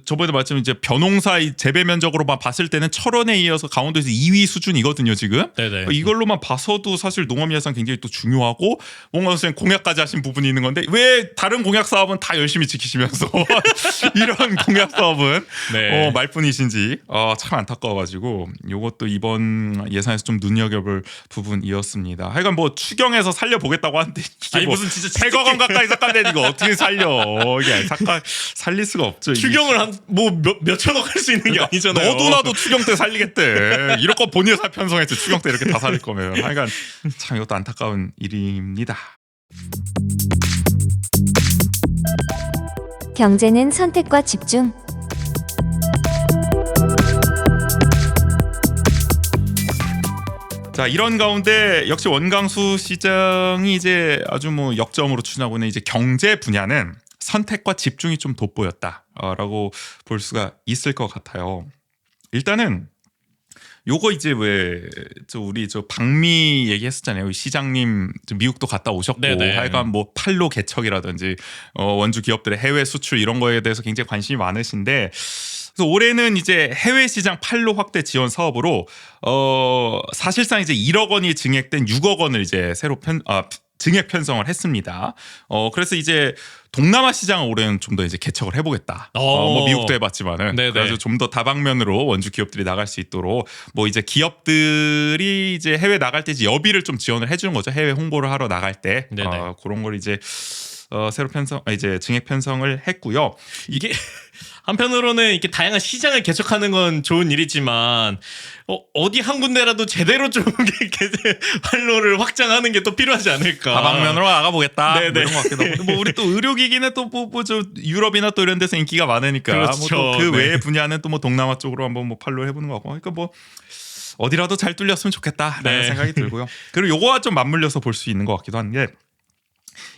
저번에 말씀 이제 벼농사 재배 면적으로만 봤을 때는 철원에 이어서 강원도에서 2위 수준이거든요 지금. 네네. 이걸로만 봐서도 사실 농업 예산 굉장히 또 중요하고 뭔가 선생님 공약까지 하신 부분이 있는 건데 왜 다른 공약 사업은 다 열심히 지키시면서 이런 공약 사업은 네. 말뿐이신지 참 안타까워가지고 이것도 이번 예산에서 좀 눈여겨볼 부분이었습니다. 하여간 뭐 추경해서 살려보겠다고 하는데 이게 아니 뭐 무슨 진짜 100억 원 가까이 삭감된 이거 어떻게 살려? 이게 살릴 수가 없죠. 이게. 추경을 한 뭐 몇천억 할 수 있는 게 아니잖아요. 너도 나도 추경 때 살리겠대. 이럴 거 본인 사 편성했지. 추경 때 이렇게 다 살릴 거면. 하여간 참 이것도 안타까운 일입니다. 경제는 선택과 집중. 자, 이런 가운데 역시 원광수 시장이 이제 아주 뭐 역점으로 추진하고 있는 이제 경제 분야는 선택과 집중이 좀 돋보였다라고 볼 수가 있을 것 같아요. 일단은 요거 이제 우리 박미 얘기했었잖아요. 시장님 미국도 갔다 오셨고 네네. 하여간 뭐 판로 개척이라든지 원주 기업들의 해외 수출 이런 거에 대해서 굉장히 관심이 많으신데 그래서 올해는 이제 해외 시장 판로 확대 지원 사업으로 사실상 이제 1억 원이 증액된 6억 원을 이제 새로 증액 편성을 했습니다. 그래서 이제 동남아 시장을 올해는 좀 더 이제 개척을 해보겠다. 뭐 미국도 해봤지만은 네네. 그래서 좀 더 다방면으로 원주 기업들이 나갈 수 있도록 뭐 이제 기업들이 이제 해외 나갈 때 이제 여비를 좀 지원을 해주는 거죠. 해외 홍보를 하러 나갈 때 네네. 그런 걸 이제 새로 이제 증액 편성을 했고요. 이게 한편으로는 이렇게 다양한 시장을 개척하는 건 좋은 일이지만 어디 한 군데라도 제대로 좀 활로를 확장하는 게 또 필요하지 않을까. 다방면으로 나가보겠다. 네네. 뭐 이런 것 같기도 하고. 뭐 우리 또 의료기기는 또 유럽이나 또 이런 데서 인기가 많으니까 그렇죠. 뭐 또 그 네. 외의 분야는 또 뭐 동남아 쪽으로 한번 뭐 팔로 해보는 거 같고. 그러니까 뭐 어디라도 잘 뚫렸으면 좋겠다라는 네. 생각이 들고요. 그리고 요거와 좀 맞물려서 볼 수 있는 것 같기도 한 게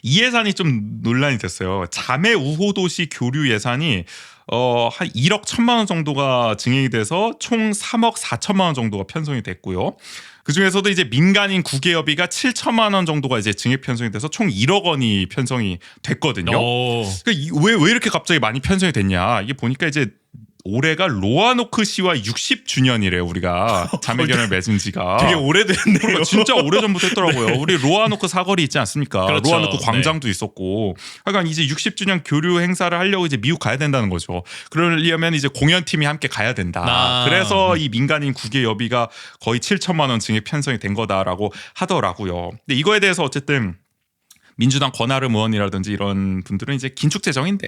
이 예산이 좀 논란이 됐어요. 자매 우호 도시 교류 예산이 한 1억 1천만 원 정도가 증액이 돼서 총 3억 4천만 원 정도가 편성이 됐고요. 그 중에서도 이제 민간인 구개업이가 7천만 원 정도가 이제 증액 편성이 돼서 총 1억 원이 편성이 됐거든요. 그러니까 왜 이렇게 갑자기 많이 편성이 됐냐? 이게 보니까 이제 올해가 로아노크 씨와 60주년이래요. 우리가 자매결연을 맺은 지가. 되게 오래됐네요. 그러니까 진짜 오래전부터 했더라고요. 우리 로아노크 사거리 있지 않습니까? 그렇죠. 로아노크 광장도 있었고. 그러니까 이제 60주년 교류 행사를 하려고 이제 미국 가야 된다는 거죠. 그러려면 이제 공연팀이 함께 가야 된다. 그래서 이 민간인 국외 여비가 거의 7천만 원 증액 편성이 된 거다라고 하더라고요. 근데 이거에 대해서 어쨌든 민주당 권하름 의원이라든지 이런 분들은 이제 긴축 재정인데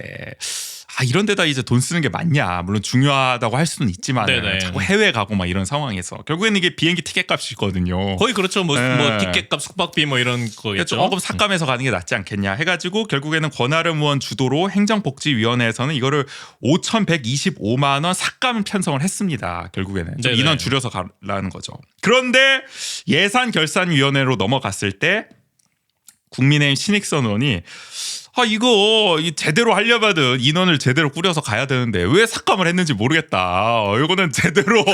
이런 데다 이제 돈 쓰는 게 맞냐. 물론 중요하다고 할 수는 있지만 자꾸 해외 가고 막 이런 상황에서 결국에는 이게 비행기 티켓 값이거든요. 거의 그렇죠. 뭐 티켓값, 숙박비 뭐 이런 거겠죠. 조금 삭감해서 가는 게 낫지 않겠냐 해가지고 결국에는 권하름 의원 주도로 행정복지위원회에서는 이거를 5,125만 원 삭감 편성을 했습니다. 결국에는 좀 인원 줄여서 가라는 거죠. 그런데 예산결산위원회로 넘어갔을 때 국민의힘 신익선 의원이 이거 제대로 하려면은 인원을 제대로 꾸려서 가야 되는데 왜 삭감을 했는지 모르겠다. 이거는 제대로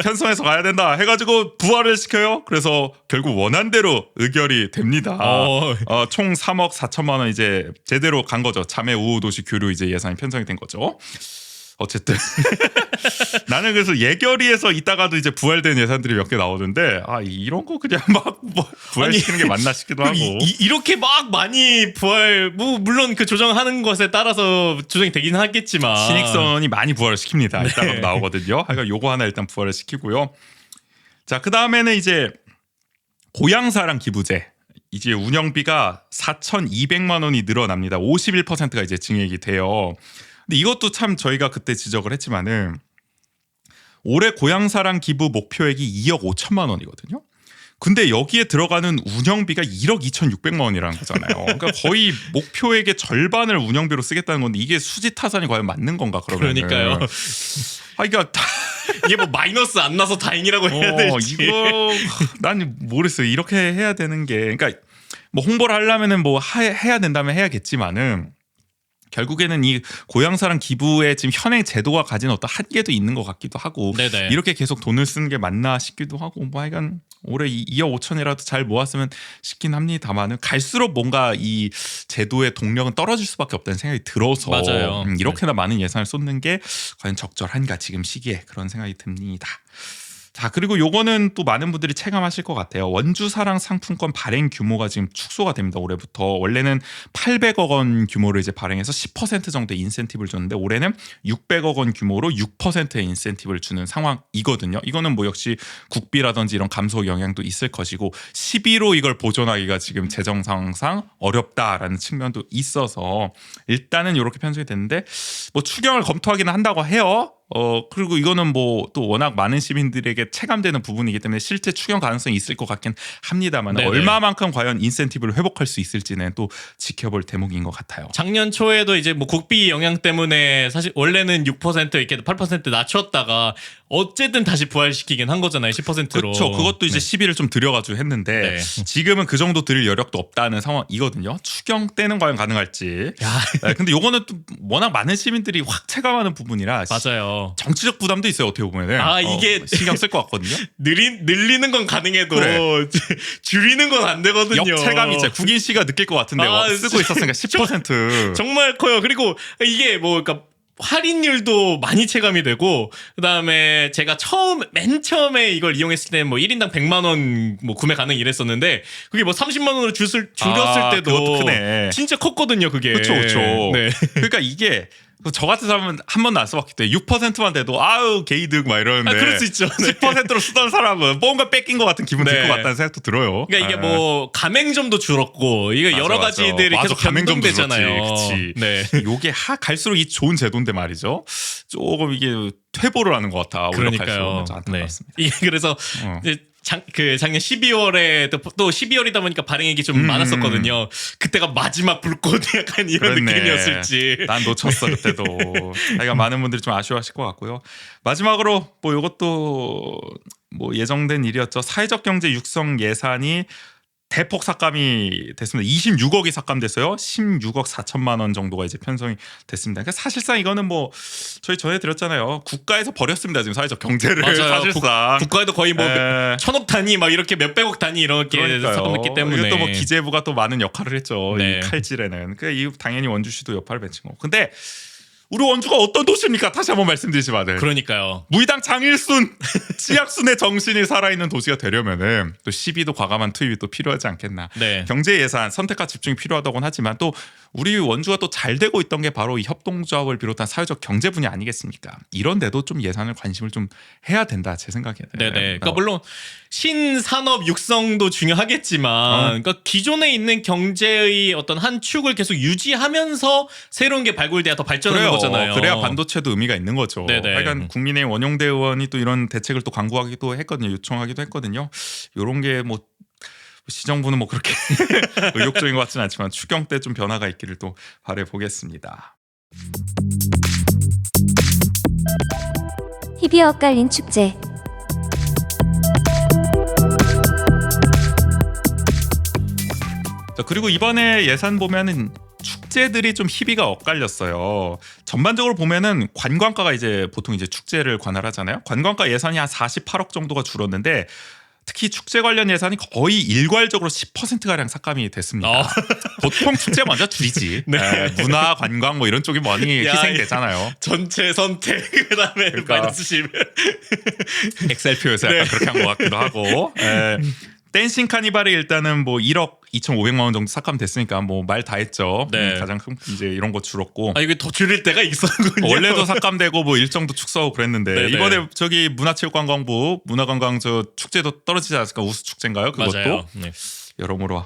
편성해서 가야 된다 해가지고 부활을 시켜요. 그래서 결국 원안대로 의결이 됩니다. 총 3억 4천만 원 이제 제대로 간 거죠. 자매 우호도시 교류 이제 예산이 편성이 된 거죠. 어쨌든 나는 그래서 예결위에서 있다가도 이제 부활된 예산들이 몇 개 나오는데 이런 거 그냥 막 부활시키는 게 맞나 싶기도 하고 이렇게 막 많이 부활 물론 그 조정하는 것에 따라서 조정이 되긴 하겠지만 신익선이 많이 부활을 시킵니다. 이따가 나오거든요. 그러니까 요거 하나 일단 부활을 시키고요. 자, 그 다음에는 이제 고향사랑 기부제 이제 운영비가 4,200만 원이 늘어납니다. 51%가 이제 증액이 돼요. 근데 이것도 참 저희가 그때 지적을 했지만은 올해 고향사랑 기부 목표액이 2억 5천만 원이거든요. 근데 여기에 들어가는 운영비가 1억 2,600만 원이라는 거잖아요. 그러니까 거의 목표액의 절반을 운영비로 쓰겠다는 건데 이게 수지 타산이 과연 맞는 건가 그러면? 그러니까요. 그러니까 이게 뭐 마이너스 안 나서 다행이라고 해야 될지. 이거 난 모르겠어요. 이렇게 해야 되는 게 그러니까 뭐 홍보를 하려면은 뭐 해야 된다면 해야겠지만은. 결국에는 이 고향사랑 기부의 지금 현행 제도가 가진 어떤 한계도 있는 것 같기도 하고 이렇게 계속 돈을 쓰는 게 맞나 싶기도 하고 뭐 하여간 올해 2억 5천이라도 잘 모았으면 싶긴 합니다만은 갈수록 뭔가 이 제도의 동력은 떨어질 수밖에 없다는 생각이 들어서 맞아요. 이렇게나 많은 예산을 쏟는 게 과연 적절한가 지금 시기에 그런 생각이 듭니다. 자, 그리고 요거는 또 많은 분들이 체감하실 것 같아요. 원주사랑 상품권 발행 규모가 지금 축소가 됩니다. 올해부터 원래는 800억 원 규모로 이제 발행해서 10% 정도의 인센티브를 줬는데 올해는 600억 원 규모로 6%의 인센티브를 주는 상황이거든요. 이거는 뭐 역시 국비라든지 이런 감소 영향도 있을 것이고 시비로 이걸 보존하기가 지금 재정 상황상 어렵다라는 측면도 있어서 일단은 이렇게 편성이 됐는데 뭐 추경을 검토하기는 한다고 해요. 그리고 이거는 뭐 또 워낙 많은 시민들에게 체감되는 부분이기 때문에 실제 추경 가능성이 있을 것 같긴 합니다만 얼마만큼 과연 인센티브를 회복할 수 있을지는 또 지켜볼 대목인 것 같아요. 작년 초에도 이제 뭐 국비 영향 때문에 사실 원래는 6% 이렇게 8% 낮췄다가 어쨌든 다시 부활시키긴 한 거잖아요. 10%로. 그렇죠. 그것도 이제 시비를 좀 들여가지고 했는데 지금은 그 정도 들일 여력도 없다는 상황이거든요. 추경 때는 과연 가능할지. 근데 요거는 또 워낙 많은 시민들이 확 체감하는 부분이라 맞아요. 정치적 부담도 있어요. 어떻게 보면은 이게 신경 쓸 것 같거든요. 늘리는 건 가능해도 줄이는 건 안 되거든요. 역체감이 있죠. 국인 씨가 느낄 것 같은데 쓰고 있었으니까 10%. 정말 커요. 그리고 이게 뭐 그러니까 할인율도 많이 체감이 되고 그다음에 제가 맨 처음에 이걸 이용했을 때는 뭐 1인당 100만 원 뭐 구매 가능 이랬었는데 그게 뭐 30만 원으로 줄였을 때도 그것도 크네. 진짜 컸거든요. 그게. 그렇죠. 네. 그러니까 이게 저 같은 사람은 한 번도 안 써봤기 때문에 6%만 돼도 게이득 막 이러는데 그럴 수 있죠. 10%로 쓰던 사람은 뭔가 뺏긴 것 같은 기분 들 것 같다는 생각도 들어요. 그러니까 이게 뭐 가맹점도 줄었고 이게 여러 가지들이 계속 변동되잖아요. 그치. 요게 갈수록 이 좋은 제도인데 말이죠. 조금 이게 퇴보를 하는 것 같아. 그러니까요. 안타깝습니다. 이게 그래서 이제 작년 12월에 또 12월이다 보니까 발행액이 좀 많았었거든요. 그때가 마지막 불꽃 약간 이런 느낌이었을지. 난 놓쳤어 그때도. 그러니까 많은 분들이 좀 아쉬워하실 것 같고요. 마지막으로 뭐 이것도 뭐 예정된 일이었죠. 사회적 경제 육성 예산이 대폭 삭감이 됐습니다. 26억이 삭감됐어요. 16억 4천만 원 정도가 이제 편성이 됐습니다. 그러니까 사실상 이거는 뭐 저희 전해드렸잖아요. 국가에서 버렸습니다. 지금 사회적 경제를. 맞아요. 사실상 국가에도 거의 뭐 천억 단위 막 이렇게 몇백억 단위 이렇게 삭감했기 때문에 이것도 뭐 기재부가 또 많은 역할을 했죠. 이 칼질에는. 그러니까 이 당연히 원주시도 여파를 맺힌 거고. 근데 우리 원주가 어떤 도시입니까? 다시 한번 말씀드리지만 그러니까요. 무의당 장일순 지약순의 정신이 살아있는 도시가 되려면은 또 시비도 과감한 투입이 또 필요하지 않겠나. 네. 경제 예산 선택과 집중이 필요하다고는 하지만 또 우리 원주가 또 잘 되고 있던 게 바로 이 협동조합을 비롯한 사회적 경제 분야 아니겠습니까? 이런 데도 좀 예산을 관심을 좀 해야 된다 제 생각에는. 네네. 그러니까 물론 신산업 육성도 중요하겠지만, 그러니까 기존에 있는 경제의 어떤 한 축을 계속 유지하면서 새로운 게 발굴돼야 더 발전하는 그래요. 거잖아요. 그래야 반도체도 의미가 있는 거죠. 네네. 하여간 국민의힘 원용대 의원이 또 이런 대책을 또 강구하기도 했거든요. 요청하기도 했거든요. 이런 게 뭐 시정부는 뭐 그렇게 의욕적인 것 같지는 않지만 추경 때 좀 변화가 있기를 또 바래 보겠습니다. 희비에 엇갈린 축제. 자, 그리고 이번에 예산 보면은 축제들이 좀 희비가 엇갈렸어요. 전반적으로 보면은 관광가가 이제 보통 이제 축제를 관할하잖아요. 관광가 예산이 한 48억 정도가 줄었는데 특히 축제 관련 예산이 거의 일괄적으로 10% 가량 삭감이 됐습니다. 보통 축제 먼저 줄이지. 네. 문화, 관광 뭐 이런 쪽이 많이 야, 희생되잖아요. 전체 선택 그다음에 그러니까. 마이너스 10. 엑셀표에서 약간 네. 그렇게 한 것 같기도 하고. 댄싱 카니발이 일단은 뭐 1억 2,500만 원 정도 삭감됐으니까 뭐 말 다 했죠. 네. 가장 큰 이제 이런 거 줄었고. 아 이게 더 줄일 때가 있었군요. 원래도 삭감되고 뭐 일정도 축소하고 그랬는데 네네. 이번에 저기 문화체육관광부 문화관광 저 축제도 떨어지지 않았을까. 우수 축제인가요? 그것도 맞아요. 네. 여러모로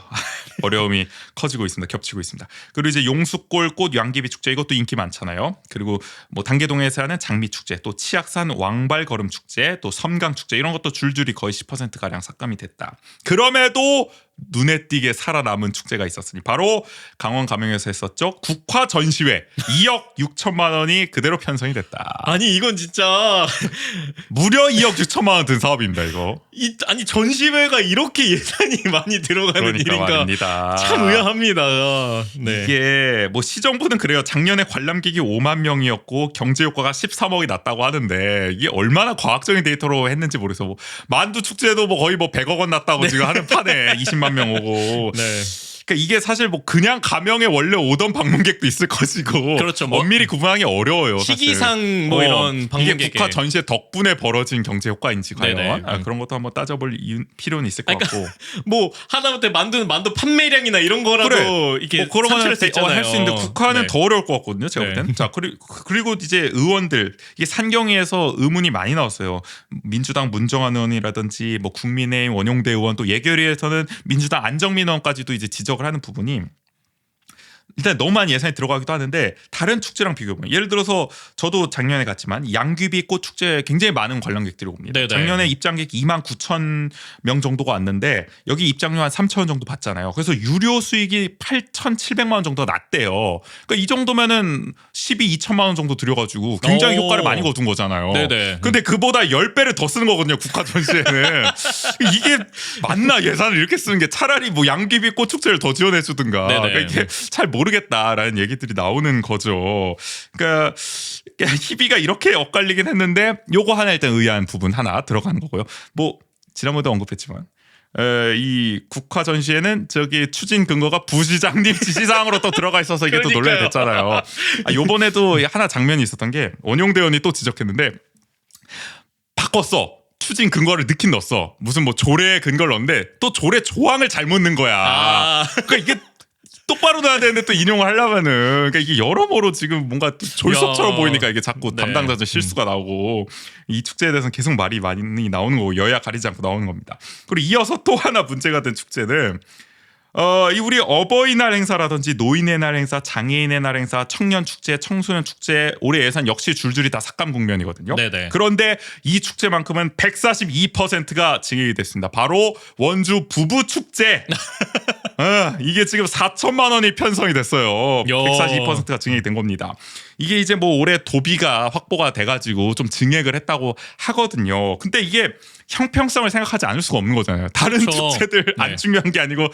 어려움이 커지고 있습니다. 겹치고 있습니다. 그리고 이제 용수골 꽃 양귀비 축제 이것도 인기 많잖아요. 그리고 뭐 단계동에서 하는 장미 축제, 또 치악산 왕발 걸음 축제, 또 섬강 축제 이런 것도 줄줄이 거의 10% 가량 삭감이 됐다. 그럼에도 눈에 띄게 살아남은 축제가 있었으니 바로 강원 가명에서 했었죠. 국화 전시회 2억 6천만 원이 그대로 편성이 됐다. 아니 이건 진짜 무려 2억 6천만 원 든 사업입니다. 이거. 아니 전시회가 이렇게 예산이 많이 들어가는 그러니까 일인가 말입니다. 참 의아합니다. 네. 이게 뭐 시정부는 그래요. 작년에 관람객이 5만 명이었고 경제 효과가 13억이 났다고 하는데 이게 얼마나 과학적인 데이터로 했는지 모르겠어. 뭐 만두 축제도 뭐 거의 뭐 100억 원 났다고 지금 하는 판에 20만 명 오고. 네. 그러니까 이게 사실 뭐 그냥 가명에 원래 오던 방문객도 있을 것이고 그렇죠. 뭐 엄밀히 구분하기 어려워요. 사실. 시기상 뭐 이런 방문객의 이게 국가 전시회 덕분에 벌어진 경제 효과인지 과연 네네. 그런 것도 한번 따져볼 필요는 있을 것 같고. 뭐 하다못해 만두 판매량이나 이런 거라도 그래. 이렇게 뭐 그런 산출할 수 있잖아요. 할수 있는데 국가는 네. 더 어려울 것 같거든요. 제가 네. 볼 때는. 자, 그리고 이제 의원들 이게 산경위에서 의문이 많이 나왔어요. 민주당 문정환 의원이라든지 뭐 국민의힘 원용대 의원 또 예결위에서는 민주당 안정민 의원까지도 이제 지적을 하는 부분이 일단 너무 많이 예산이 들어가기도 하는데 다른 축제랑 비교해보면 예를 들어서 저도 작년에 갔지만 양귀비 꽃 축제에 굉장히 많은 관람객들이 옵니다. 네네. 작년에 입장객 2만 9천 명 정도가 왔는데 여기 입장료 한 3천 원 정도 받잖아요. 그래서 유료 수익이 8,700만 원 정도가 났대요. 그러니까 이 정도면은 12,2천만 원 정도 들여가지고 굉장히 오. 효과를 많이 거둔 거잖아요. 네네. 근데 그보다 10배를 더 쓰는 거거든요. 국가 전시회는. 이게 맞나 예산을 이렇게 쓰는 게 차라리 뭐 양귀비 꽃 축제를 더 지원해 주든가. 네네. 그러니까 이게 잘 모르겠다라는 얘기들이 나오는 거죠. 그러니까 희비가 이렇게 엇갈리긴 했는데 요거 하나 일단 의아한 부분 하나 들어가는 거고요. 뭐 지난번에도 언급했지만 이 국화 전시회는 저기 추진 근거가 부시장님 지시사항으로 또 들어가 있어서 이게 또 논란이 됐잖아요. 요번에도 하나 장면이 있었던 게 원용대 의원이 또 지적했는데 바꿨어. 추진 근거를 넣긴 넣었어. 무슨 뭐 조례 근거를 넣었는데 또 조례 조항을 잘못 넣은 거야. 그러니까 이게 똑바로 넣어야 되는데 또 인용을 하려면은 그러니까 이게 여러모로 지금 뭔가 졸속처럼 야. 보이니까 이게 자꾸 네. 담당자들 실수가 나오고 이 축제에 대해서는 계속 말이 많이 나오는 거고 여야 가리지 않고 나오는 겁니다. 그리고 이어서 또 하나 문제가 된 축제는 이 우리 어버이날 행사라든지 노인의 날 행사, 장애인의 날 행사, 청년 축제, 청소년 축제 올해 예산 역시 줄줄이 다 삭감 국면이거든요. 네네. 그런데 이 축제만큼은 142%가 증액이 됐습니다. 바로 원주 부부 축제. 이게 지금 4천만 원이 편성이 됐어요. 142%가 증액이 된 겁니다. 이게 이제 뭐 올해 도비가 확보가 돼가지고 좀 증액을 했다고 하거든요. 근데 이게 형평성을 생각하지 않을 수가 없는 거잖아요. 다른 그렇죠. 축제들 안 네. 중요한 게 아니고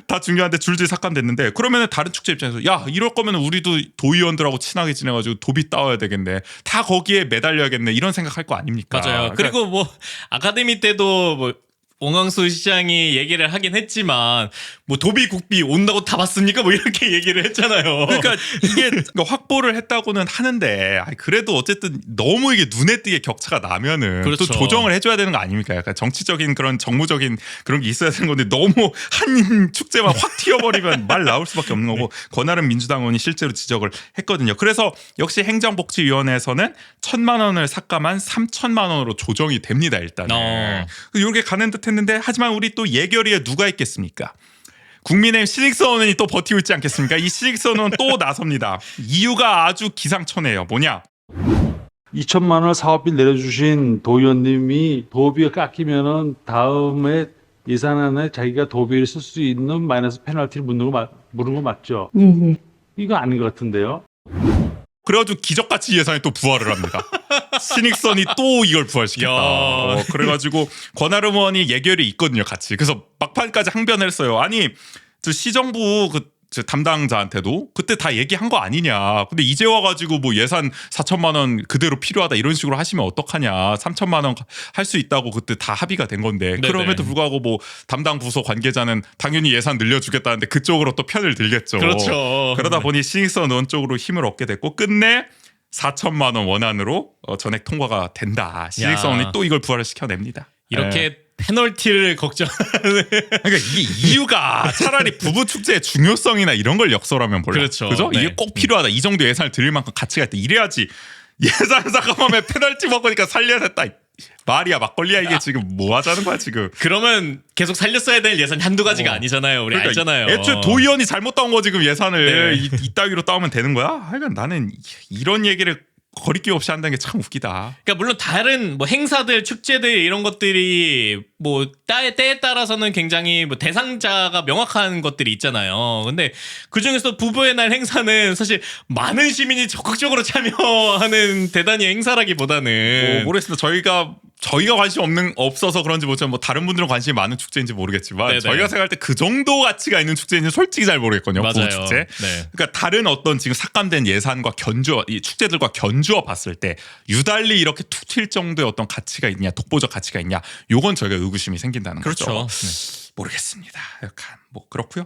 다 중요한데 줄줄이 삭감됐는데 그러면은 다른 축제 입장에서 야 이럴 거면 우리도 도의원들하고 친하게 지내가지고 도비 따와야 되겠네. 다 거기에 매달려야겠네. 이런 생각할 거 아닙니까? 맞아요. 그러니까 그리고 뭐 아카데미 때도 뭐 원광수 시장이 얘기를 하긴 했지만 뭐 도비 국비 온다고 다 봤습니까? 뭐 이렇게 얘기를 했잖아요. 그러니까 이게 확보를 했다고는 하는데 그래도 어쨌든 너무 이게 눈에 띄게 격차가 나면은 그렇죠. 또 조정을 해줘야 되는 거 아닙니까? 약간 정치적인 그런 정무적인 그런 게 있어야 되는 건데 너무 한 축제만 확 튀어버리면 말 나올 수밖에 없는 거고 권하름 민주당 의원이 실제로 지적을 했거든요. 그래서 역시 행정복지위원회에서는 1,000만 원을 삭감한 3,000만 원으로 조정이 됩니다. 일단은 이렇게 가는 듯했는데 하지만 우리 또 예결위에 누가 있겠습니까? 국민의힘 신익선 의원이 또 버티고 있지 않겠습니까? 이 신익선 의원 또 나섭니다. 이유가 아주 기상천외해요. 뭐냐? 2천만 원 사업비 내려주신 도 의원님이 도비가 깎이면은 다음에 예산안에 자기가 도비를 쓸 수 있는 마이너스 페널티를 물는 거 맞죠? 이거 아닌 것 같은데요. 그래가지고 기적같이 예산이 또 부활을 합니다. 신익선이 또 이걸 부활시켰다. 그래가지고 권하름 의원이 예결이 있거든요, 같이. 그래서 막판까지 항변을 했어요. 아니, 저 시정부 저 담당자한테도 그때 다 얘기한 거 아니냐. 근데 이제 와가지고 뭐 예산 4천만 원 그대로 필요하다 이런 식으로 하시면 어떡하냐. 3천만 원 할 수 있다고 그때 다 합의가 된 건데. 네네. 그럼에도 불구하고 뭐 담당 부서 관계자는 당연히 예산 늘려주겠다는데 그쪽으로 또 편을 들겠죠. 그렇죠. 그러다 보니 신익선 의원 쪽으로 힘을 얻게 됐고 끝내 4천만 원 원안으로 전액 통과가 된다. 신익선 의원이 또 이걸 부활을 시켜냅니다. 이렇게 페널티를 걱정하는 그러니까 이게 이유가 차라리 부부 축제의 중요성이나 이런 걸 역설하면 몰라. 그렇죠. 그죠? 네. 이게 꼭 필요하다. 이 정도 예산을 드릴 만큼 가치가 있다. 이래야지 예산 삭감하면 페널티 먹으니까 살려야 됐다. 말이야 막걸리야 이게 지금 뭐 하자는 거야 지금. 그러면 계속 살렸어야 될 예산이 한두 가지가 아니잖아요. 우리 그러니까 알잖아요. 애초에 도의원이 잘못 따온 거 지금 예산을 네. 이따위로 따오면 되는 거야? 하여간 나는 이런 얘기를 거리낌 없이 한다는 게 참 웃기다. 그러니까 물론 다른 뭐 행사들, 축제들 이런 것들이 뭐 때에 따라서는 굉장히 뭐 대상자가 명확한 것들이 있잖아요. 근데 그 중에서 부부의 날 행사는 사실 많은 시민이 적극적으로 참여하는 대단히 행사라기보다는 모르겠습니다. 저희가 관심 없어서 그런지 모르지만 뭐 다른 분들은 관심이 많은 축제인지 모르겠지만 네네. 저희가 생각할 때 그 정도 가치가 있는 축제인지 솔직히 잘 모르겠거든요. 맞아요. 부부 축제. 네. 그러니까 다른 어떤 지금 삭감된 예산과 이 축제들과 견주어 봤을 때 유달리 이렇게 툭 튈 정도의 어떤 가치가 있냐, 독보적 가치가 있냐, 요건 저희가 의구심이 생긴다는 그렇죠. 거죠. 모르겠습니다. 약간 뭐 그렇고요.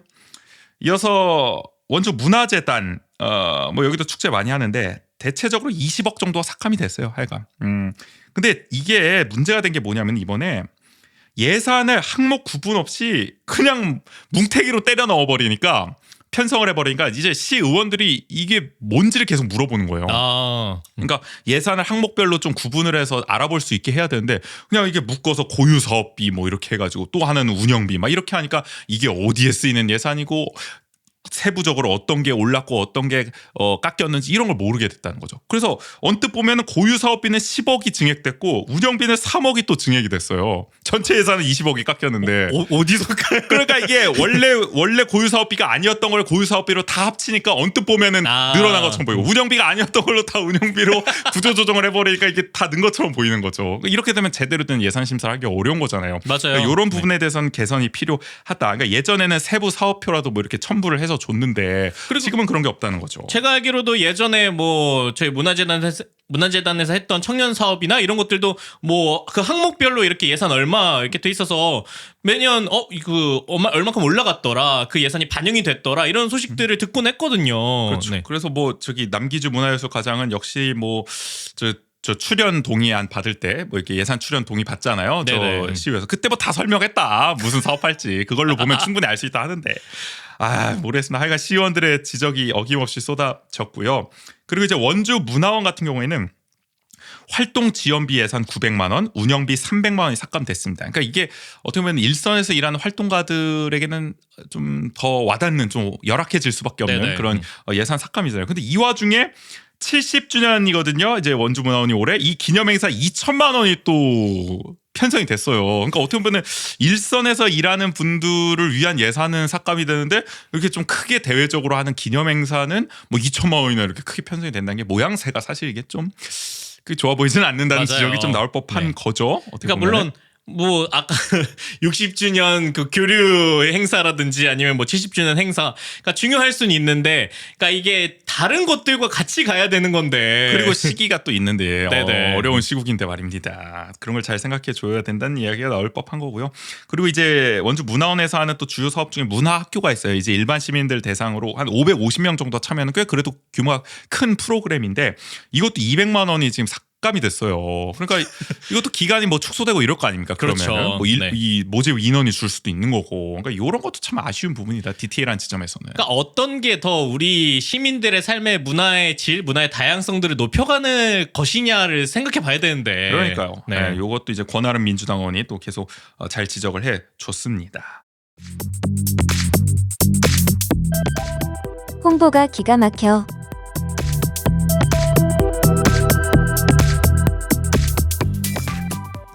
이어서 원주 문화재단 뭐 여기도 축제 많이 하는데 대체적으로 20억 정도가 삭감이 됐어요. 하여간. 근데 이게 문제가 된 게 뭐냐면 이번에 예산을 항목 구분 없이 그냥 뭉태기로 때려 넣어 버리니까 편성을 해버리니까 이제 시 의원들이 이게 뭔지를 계속 물어보는 거예요. 그러니까 예산을 항목별로 좀 구분을 해서 알아볼 수 있게 해야 되는데 그냥 이게 묶어서 고유 사업비 뭐 이렇게 해가지고 또 하나는 운영비 막 이렇게 하니까 이게 어디에 쓰이는 예산이고 세부적으로 어떤 게 올랐고 어떤 게 깎였는지 이런 걸 모르게 됐다는 거죠. 그래서 언뜻 보면 고유 사업비는 10억이 증액됐고 운영비는 3억이 또 증액이 됐어요. 전체 예산은 20억이 깎였는데 어디서 그러니까 이게 원래 고유 사업비가 아니었던 걸 고유 사업비로 다 합치니까 언뜻 보면은 늘어난 것처럼 보이고 운영비가 아니었던 걸로 다 운영비로 구조 조정을 해버리니까 이게 다 는 것처럼 보이는 거죠. 이렇게 되면 제대로 된 예산 심사를 하기 어려운 거잖아요. 맞아요. 그러니까 이런 부분에 대해서는 개선이 필요하다. 그러니까 예전에는 세부 사업표라도 뭐 이렇게 첨부를 해서 줬는데 그리고 지금은 그런 게 없다는 거죠. 제가 알기로도 예전에 뭐 저희 문화재단에서 했던 청년 사업이나 이런 것들도 뭐 그 항목별로 이렇게 예산 얼마 이렇게 돼 있어서 매년 이거 얼마큼 올라갔더라, 그 예산이 반영이 됐더라 이런 소식들을 듣곤 했거든요. 그렇죠. 네. 그래서 뭐 저기 남기주 문화예술 과장은 역시 뭐 저 출연 동의안 받을 때 뭐 이렇게 예산 출연 동의 받잖아요. 네네. 저 시위에서 그때 뭐 다 설명했다. 무슨 사업할지 그걸로 보면 충분히 알 수 있다 하는데 모르겠습니다. 하여간 시의원들의 지적이 어김없이 쏟아졌고요. 그리고 이제 원주 문화원 같은 경우에는 활동 지원비 예산 900만 원, 운영비 300만 원이 삭감됐습니다. 그러니까 이게 어떻게 보면 일선에서 일하는 활동가들에게는 좀 더 와닿는 좀 열악해질 수밖에 없는 네네. 그런 예산 삭감이잖아요. 근데 이 와중에 70주년이거든요. 이제 원주문화원이 올해 이 기념행사 2천만 원이 또 편성이 됐어요. 그러니까 어떻게 보면 일선에서 일하는 분들을 위한 예산은 삭감이 되는데 이렇게 좀 크게 대외적으로 하는 기념행사는 뭐 2천만 원이나 이렇게 크게 편성이 된다는 게 모양새가 사실 이게 좀 좋아 보이지는 않는다는 맞아요. 지적이 좀 나올 법한 네. 거죠. 어떻게 그러니까 보면은. 물론 뭐 아까 60주년 그 교류 행사라든지 아니면 뭐 70주년 행사, 그러니까 중요할 수는 있는데, 그러니까 이게 다른 것들과 같이 가야 되는 건데. 그리고 시기가 또 있는데 네네. 어려운 시국인데 말입니다. 그런 걸 잘 생각해 줘야 된다는 이야기가 나올 법한 거고요. 그리고 이제 원주 문화원에서 하는 또 주요 사업 중에 문화학교가 있어요. 이제 일반 시민들 대상으로 한 550명 정도 참여하는 꽤 그래도 규모가 큰 프로그램인데 이것도 200만 원이 지금 삭감이 됐어요. 그러니까 이것도 기간이 뭐 축소되고 이럴 거 아닙니까? 그러면 그렇죠. 뭐 네. 이 모집 인원이 줄 수도 있는 거고. 그러니까 이런 것도 참 아쉬운 부분이다. 디테일한 지점에서는. 그러니까 어떤 게 더 우리 시민들의 삶의 문화의 질, 문화의 다양성들을 높여가는 것이냐를 생각해 봐야 되는데. 그러니까요. 네. 네, 이것도 이제 권아름 민주당 의원이 또 계속 잘 지적을 해 줬습니다. 홍보가 기가 막혀.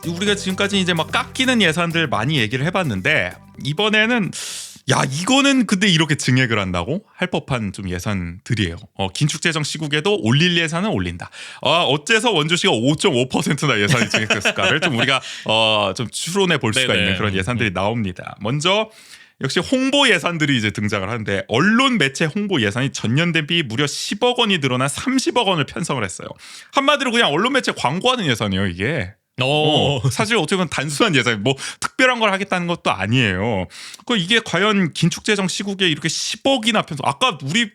우리가 지금까지 이제 막 깎이는 예산들 많이 얘기를 해봤는데 이번에는 야 이거는 근데 이렇게 증액을 한다고 할 법한 좀 예산들이에요. 긴축재정 시국에도 올릴 예산은 올린다. 어째서 원주시가 5.5%나 예산이 증액됐을까를 좀 우리가 좀 추론해 볼 수가 네네. 있는 그런 예산들이 나옵니다. 먼저 역시 홍보 예산들이 이제 등장을 하는데 언론 매체 홍보 예산이 전년 대비 무려 10억 원이 늘어난 30억 원을 편성을 했어요. 한마디로 그냥 언론 매체 광고하는 예산이에요 이게. 사실 어떻게 보면 단순한 예산, 뭐 특별한 걸 하겠다는 것도 아니에요. 그 이게 과연 긴축재정 시국에 이렇게 10억이나 편성. 아까 우리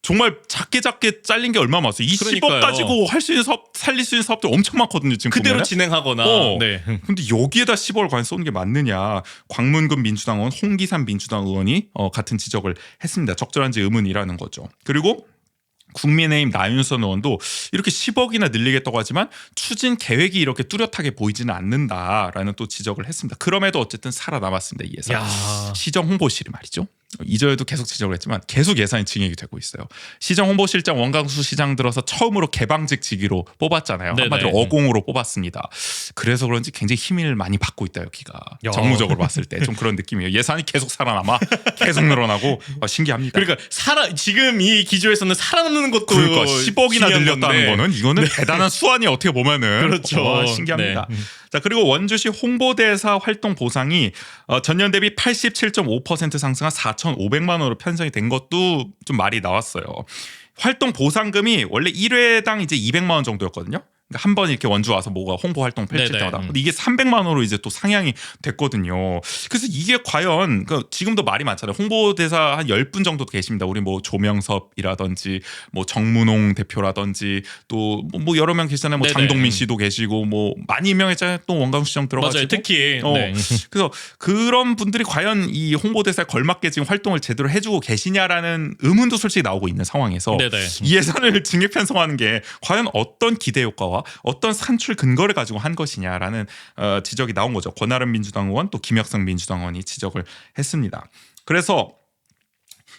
정말 작게 잘린 게 얼마 많았어요. 이 10억 그러니까요. 가지고 할 수 있는 사업, 살릴 수 있는 사업들 엄청 많거든요. 지금 그대로 보면은. 진행하거나. 네. 근데 여기에다 10억을 과연 쏘는 게 맞느냐. 광문금 민주당 의원, 홍기삼 민주당 의원이 같은 지적을 했습니다. 적절한지 의문이라는 거죠. 그리고 국민의힘 나윤선 의원도 이렇게 10억이나 늘리겠다고 하지만 추진 계획이 이렇게 뚜렷하게 보이지는 않는다라는 또 지적을 했습니다. 그럼에도 어쨌든 살아남았습니다. 이 예산. 야. 시정 홍보실이 말이죠. 이전에도 계속 지적을 했지만 계속 예산이 증액이 되고 있어요. 시정 홍보실장 원광수 시장 들어서 처음으로 개방직 직위로 뽑았잖아요. 네네. 한마디로 어공으로 뽑았습니다. 그래서 그런지 굉장히 힘을 많이 받고 있다 여기가. 야. 정무적으로 봤을 때 좀 그런 느낌이에요. 예산이 계속 살아남아 계속 늘어나고 신기합니다. 그러니까 지금 이 기조에서는 살아남는 것도 그러니까 10억이나 중요한 늘렸다는 건데. 거는 이거는 대단한 수완이 어떻게 보면은 그렇죠. 신기합니다. 네. 자 그리고 원주시 홍보대사 활동 보상이 전년 대비 87.5% 상승한 4,500만 원으로 편성이 된 것도 좀 말이 나왔어요. 활동 보상금이 원래 1회당 이제 200만 원 정도였거든요. 그러니까 한 번 이렇게 원주 와서 뭐가 홍보 활동 펼칠 네네. 때마다 근데 이게 300만 원으로 이제 또 상향이 됐거든요. 그래서 이게 과연 지금도 말이 많잖아요. 홍보대사 한 10분 정도 계십니다. 우리 뭐 조명섭이라든지 뭐 정문홍 대표라든지 또 뭐 여러 명 계시잖아요. 뭐 네네. 장동민 씨도 계시고 뭐 많이 유명했잖아요. 또 원광수 시장 들어가지고 맞아요. 특히 네. 그래서 그런 분들이 과연 이 홍보대사에 걸맞게 지금 활동을 제대로 해주고 계시냐라는 의문도 솔직히 나오고 있는 상황에서 네네. 이 예산을 증액 편성하는 게 과연 어떤 기대 효과와 어떤 산출 근거를 가지고 한 것이냐라는 지적이 나온 거죠. 권아름 민주당 의원 또 김혁성 민주당 의원이 지적을 했습니다. 그래서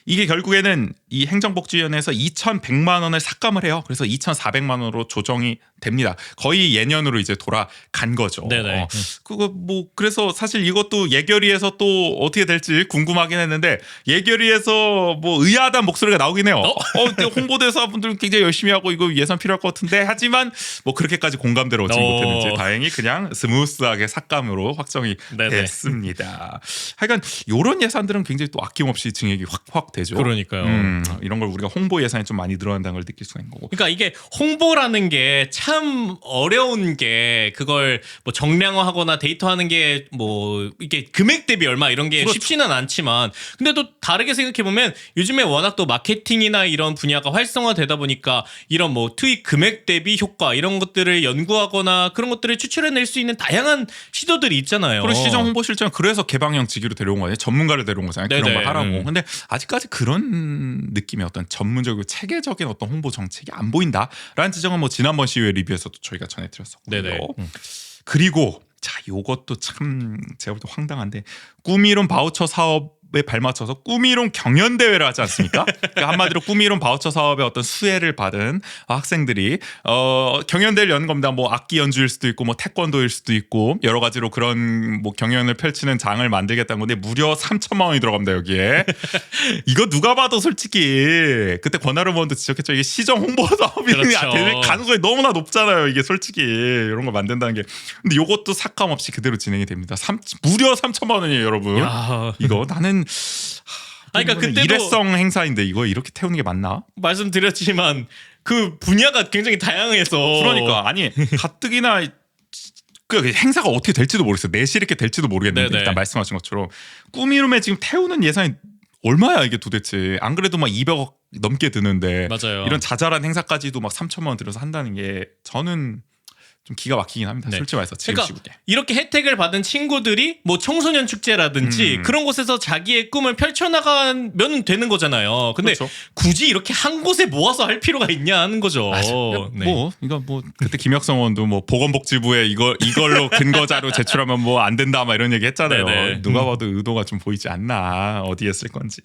이게 결국에는 이 행정복지위원회에서 2,100만 원을 삭감을 해요. 그래서 2,400만 원으로 조정이 됩니다. 거의 예년으로 이제 돌아간 거죠. 네네. 그거 뭐 그래서 사실 이것도 예결위에서 또 어떻게 될지 궁금하긴 했는데 예결위에서 뭐 의아하다는 목소리가 나오긴 해요. 근데 홍보대사 분들은 굉장히 열심히 하고 이거 예산 필요할 것 같은데 하지만 뭐 그렇게까지 공감대로 얻지 못했는지 다행히 그냥 스무스하게 삭감으로 확정이 네네. 됐습니다. 하여간 이런 예산들은 굉장히 또 아낌없이 증액이 확 되죠. 그러니까요. 이런 걸 우리가 홍보 예산이 좀 많이 늘어난다는 걸 느낄 수가 있는 거고. 그러니까 이게 홍보라는 게 참 어려운 게 그걸 뭐 정량화하거나 데이터하는 게 뭐 이게 금액 대비 얼마 이런 게 그렇죠. 쉽지는 않지만 근데 또 다르게 생각해 보면 요즘에 워낙 또 마케팅이나 이런 분야가 활성화되다 보니까 이런 뭐 투입 금액 대비 효과 이런 것들을 연구하거나 그런 것들을 추출해낼 수 있는 다양한 시도들이 있잖아요. 그리고 시정 홍보실장 그래서 개방형 직위로 데려온 거예요. 전문가를 데려온 거잖아요. 그런 네네. 걸 하라고. 근데 아직까지 그런 느낌의 어떤 전문적이고 체계적인 어떤 홍보 정책이 안 보인다라는 지적은 뭐 지난번 시의회 리뷰에서도 저희가 전해드렸었고요. 네네. 그리고 자, 요것도 참 제가 볼 때 황당한데 꿈이룬 바우처 사업 사업에 발맞춰서 꿈이론 경연대회를 하지 않습니까? 그러니까 한마디로 꿈이론 바우처 사업의 어떤 수혜를 받은 학생들이 경연대회를 여는 겁니다. 뭐 악기 연주일 수도 있고 뭐 태권도일 수도 있고 여러 가지로 그런 뭐 경연을 펼치는 장을 만들겠다는 건데 무려 3천만 원이 들어갑니다 여기에. 이거 누가 봐도 솔직히 그때 권하름 의원도 지적했죠. 이게 시정 홍보 사업이 그렇죠. 될 가능성이 너무나 높잖아요. 이게 솔직히 이런 걸 만든다는 게. 근데 이것도 삭감 없이 그대로 진행이 됩니다. 무려 3천만 원이에요, 여러분. 야. 이거 나는 아니, 그러니까 그때도 일회성 행사인데 이거 이렇게 태우는 게 맞나? 말씀드렸지만 그 분야가 굉장히 다양해서 그러니까 아니 가뜩이나 그 행사가 어떻게 될지도 모르겠어요. 내실 있게 될지도 모르겠는데 네네. 일단 말씀하신 것처럼 꿈이름에 지금 태우는 예산이 얼마야 이게 도대체. 안 그래도 막 200억 넘게 드는데 맞아요. 이런 자잘한 행사까지도 막 3천만 원 들여서 한다는 게 저는 좀 기가 막히긴 합니다. 네. 솔직히 말해서 지금 그러니까 시국에. 이렇게 혜택을 받은 친구들이 뭐 청소년 축제라든지 그런 곳에서 자기의 꿈을 펼쳐나가면 되는 거잖아요. 근데 그렇죠. 굳이 이렇게 한 곳에 모아서 할 필요가 있냐 하는 거죠. 네. 뭐 이거 뭐 그때 김혁성 의원도 뭐 보건복지부에 이걸로 근거 자료 제출하면 뭐 안 된다 막 이런 얘기 했잖아요. 네네. 누가 봐도 의도가 좀 보이지 않나 어디에 쓸 건지.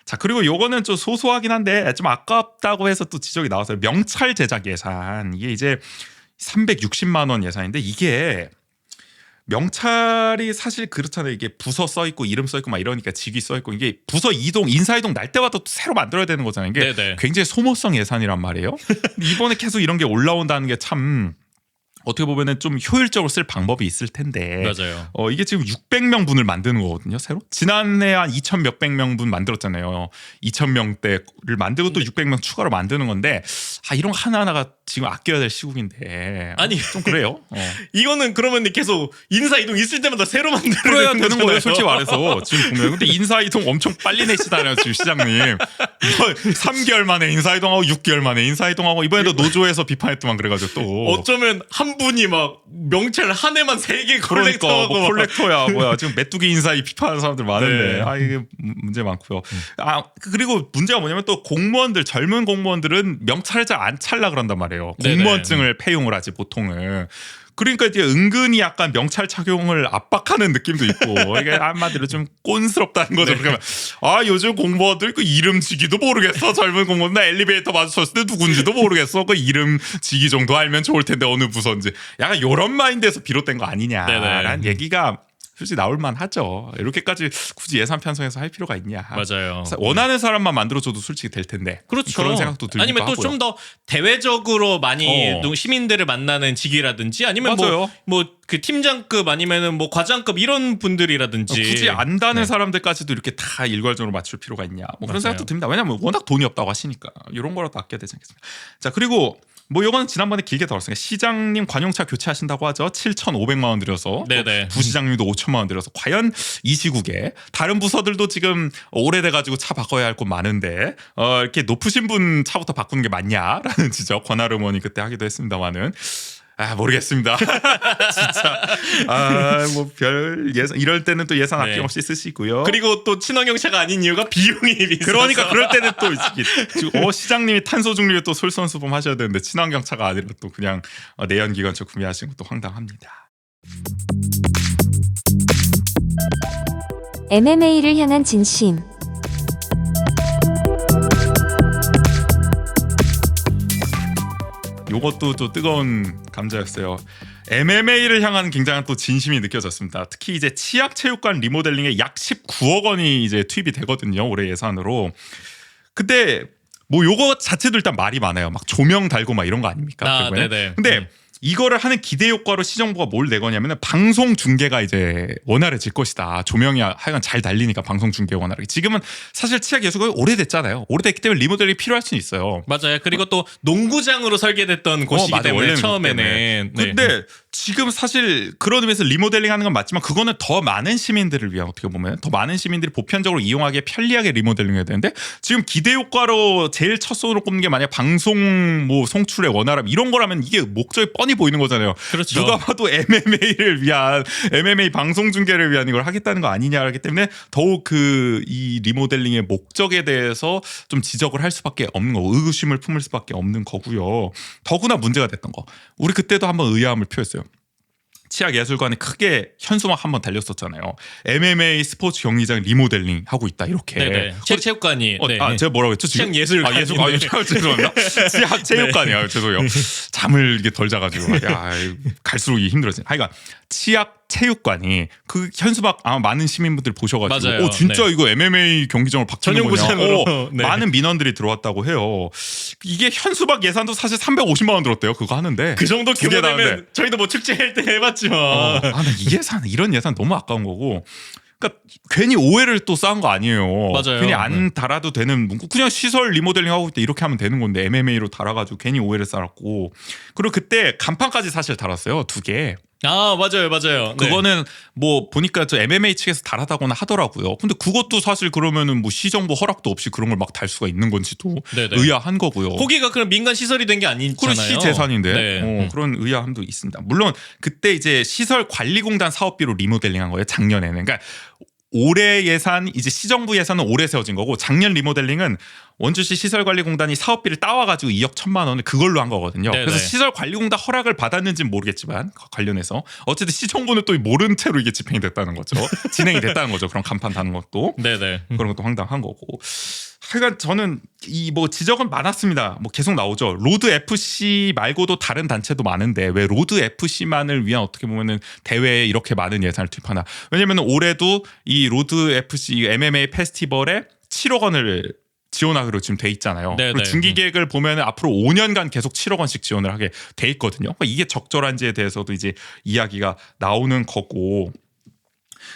자 그리고 요거는 좀 소소하긴 한데 좀 아깝다고 해서 또 지적이 나왔어요. 명찰 제작 예산 이게 이제 360만 원 예산인데 이게 명찰이 사실 그렇잖아요. 이게 부서 써 있고 이름 써 있고 막 이러니까 직위 써 있고 이게 부서 이동 인사 이동 날 때마다 또 새로 만들어야 되는 거잖아요. 이게 네네. 굉장히 소모성 예산이란 말이에요. 근데 이번에 계속 이런 게 올라온다는 게 참 어떻게 보면은 좀 효율적으로 쓸 방법이 있을 텐데 맞아요. 이게 지금 600명 분을 만드는 거거든요. 새로 지난해 한 2,000 몇백 명 분 만들었잖아요. 2,000명대를 만들고 또 600명 추가로 만드는 건데 이런 거 하나하나가 지금 아껴야 될 시국인데 아니. 좀 그래요. 이거는 그러면 계속 인사 이동 있을 때마다 새로 만들어야 그래야 되는 거잖아요. 거예요. 솔직히 말해서 지금 보면 근데 인사 이동 엄청 빨리 내시잖아요. 지금 시장님 3개월 만에 인사 이동하고 6개월 만에 인사 이동하고 이번에도 노조에서 비판했더만 그래가지고 또 어쩌면 한 분이 막 명찰 한 해만 3개 그러니까 콜렉터하고 뭐 콜렉터야 뭐야 지금 메뚜기 인사이 비판하는 사람들 많은데 네. 이게 문제 많고요. 그리고 문제가 뭐냐면 또 공무원들 젊은 공무원들은 명찰을 잘 안 찰라 그런단 말이에요. 네네. 공무원증을 폐용을 하지 보통은. 그러니까 이제 은근히 약간 명찰 착용을 압박하는 느낌도 있고 이게 한마디로 좀 꼰스럽다는 거죠. 네. 그러면 요즘 공무원들 그 이름 지기도 모르겠어. 젊은 공무원 나 엘리베이터 마주쳤을 때 누군지도 모르겠어. 그 이름 지기 정도 알면 좋을 텐데 어느 부서인지 약간 이런 마인드에서 비롯된 거 아니냐라는 네네. 얘기가 솔직히 나올만 하죠. 이렇게까지 굳이 예산 편성해서 할 필요가 있냐. 맞아요. 원하는 사람만 만들어줘도 솔직히 될 텐데. 그렇죠. 그런 생각도 들기도 아니면 또 하고요. 좀 더 대외적으로 많이 시민들을 만나는 직위라든지 아니면 맞아요. 뭐 그 팀장급 아니면은 뭐 과장급 이런 분들이라든지 굳이 안다는 네. 사람들까지도 이렇게 다 일괄적으로 맞출 필요가 있냐. 뭐 그런 맞아요. 생각도 듭니다. 왜냐하면 워낙 돈이 없다고 하시니까 이런 거라도 아껴야 되지 않겠습니까? 자 그리고 뭐 이거는 지난번에 길게 다뤘으니까 시장님 관용차 교체하신다고 하죠. 7,500만 원 들여서 네네. 또 부시장님도 5천만 원 들여서 과연 이 시국에 다른 부서들도 지금 오래돼가지고 차 바꿔야 할 곳 많은데 이렇게 높으신 분 차부터 바꾸는 게 맞냐라는 지적 권하름 의원이 그때 하기도 했습니다만은 모르겠습니다. 진짜 뭐 별 예산 이럴 때는 또 예산 네. 아낌없이 쓰시고요. 그리고 또 친환경차가 아닌 이유가 비용이 비싸서 그러니까 그럴 때는 또 지금 시장님이 탄소 중립에 또 솔선수범 하셔야 되는데 친환경차가 아니라 또 그냥 내연기관차 구매하시는 것도 황당합니다. MMA를 향한 진심. 요것도 또 뜨거운 감자였어요. MMA를 향한 굉장한 또 진심이 느껴졌습니다. 특히 이제 치약체육관 리모델링에 약 19억 원이 이제 투입이 되거든요. 올해 예산으로. 근데 뭐 요거 자체도 일단 말이 많아요. 막 조명 달고 막 이런 거 아닙니까? 결국에는. 네네. 근데 이거를 하는 기대 효과로 시정부가 뭘 내거냐면은 방송 중계가 이제 원활해질 것이다. 조명이 하여간 잘 달리니까 방송 중계 원활하게. 지금은 사실 치약 예술가 오래됐잖아요. 오래됐기 때문에 리모델링이 필요할 수는 있어요. 맞아요. 그리고 또 농구장으로 설계됐던 곳이기 맞아. 때문에 원래는 처음에는 그렇기 때문에. 근데 지금 사실 그런 의미에서 리모델링 하는 건 맞지만 그거는 더 많은 시민들을 위한 어떻게 보면 더 많은 시민들이 보편적으로 이용하기에 편리하게 리모델링 해야 되는데 지금 기대 효과로 제일 첫 손으로 꼽는 게 만약 방송 뭐 송출의 원활함 이런 거라면 이게 목적이 뻔히 보이는 거잖아요. 그렇죠. 누가 봐도 MMA를 위한 MMA 방송 중계를 위한 이걸 하겠다는 거 아니냐라기 때문에 더욱 그 이 리모델링의 목적에 대해서 좀 지적을 할 수밖에 없는 거, 의구심을 품을 수밖에 없는 거고요. 더구나 문제가 됐던 거. 우리 그때도 한번 의아함을 표했어요. 치약예술관에 크게 현수막 한번 달렸었잖아요. MMA 스포츠 경기장 리모델링 하고 있다 이렇게. 네네. 체육관이. 네. 제가 뭐라고 했죠? 지금? 치약예술관. 죄송합니다. 치약 체육관이요. 죄송해요. 잠을 이게 덜 자가지고 갈수록 이게 힘들어지네. 하여간 치약 체육관이 그 현수막 아마 많은 시민분들 보셔가지고 맞아요. 진짜 이거 MMA 경기장을 바뀌는 거냐. 전용구장으로. 네. 많은 민원들이 들어왔다고 해요. 이게 현수막 예산도 사실 350만 원 들었대요. 그거 하는데 그 정도 두개 규모 다 되면 하는데. 저희도 뭐 축제할 때 해봤지만. 나이 예산 이런 예산 너무 아까운 거고. 그러니까 괜히 오해를 또 쌓은 거 아니에요. 맞아요. 괜히 안 네. 달아도 되는 문구. 그냥 시설 리모델링 하고 있때 이렇게 하면 되는 건데 MMA로 달아가지고 괜히 오해를 쌓았고. 그리고 그때 간판까지 사실 달았어요. 2개. 아 맞아요. 네. 그거는 뭐 보니까 저 MMA 측에서 달았다거나 하더라고요. 근데 그것도 사실 그러면은 뭐 시정부 허락도 없이 그런 걸 막 달 수가 있는 건지도 네네. 의아한 거고요. 거기가 그럼 민간 시설이 된 게 아니잖아요. 그건 시재산인데 네. 그런 의아함도 있습니다. 물론 그때 이제 시설관리공단 사업비로 리모델링한 거예요. 작년에는. 그러니까 올해 예산 이제 시정부 예산은 올해 세워진 거고 작년 리모델링은 원주시 시설관리공단이 사업비를 따와가지고 2억 1천만 원을 그걸로 한 거거든요. 네네. 그래서 시설관리공단 허락을 받았는지는 모르겠지만 관련해서 어쨌든 시정부는 또 모른 채로 이게 집행이 됐다는 거죠. 진행이 됐다는 거죠. 그런 간판 다는 것도. 네네. 그런 것도 황당한 거고. 하여간 저는 이 뭐 지적은 많았습니다. 뭐 계속 나오죠. 로드 FC 말고도 다른 단체도 많은데 왜 로드 FC만을 위한 어떻게 보면은 대회에 이렇게 많은 예산을 투입하나. 왜냐면 올해도 이 로드 FC MMA 페스티벌에 7억 원을 지원하기로 지금 돼 있잖아요. 네네. 그리고 중기 계획을 보면 앞으로 5년간 계속 7억 원씩 지원을 하게 돼 있거든요. 그러니까 이게 적절한지에 대해서도 이제 이야기가 나오는 거고.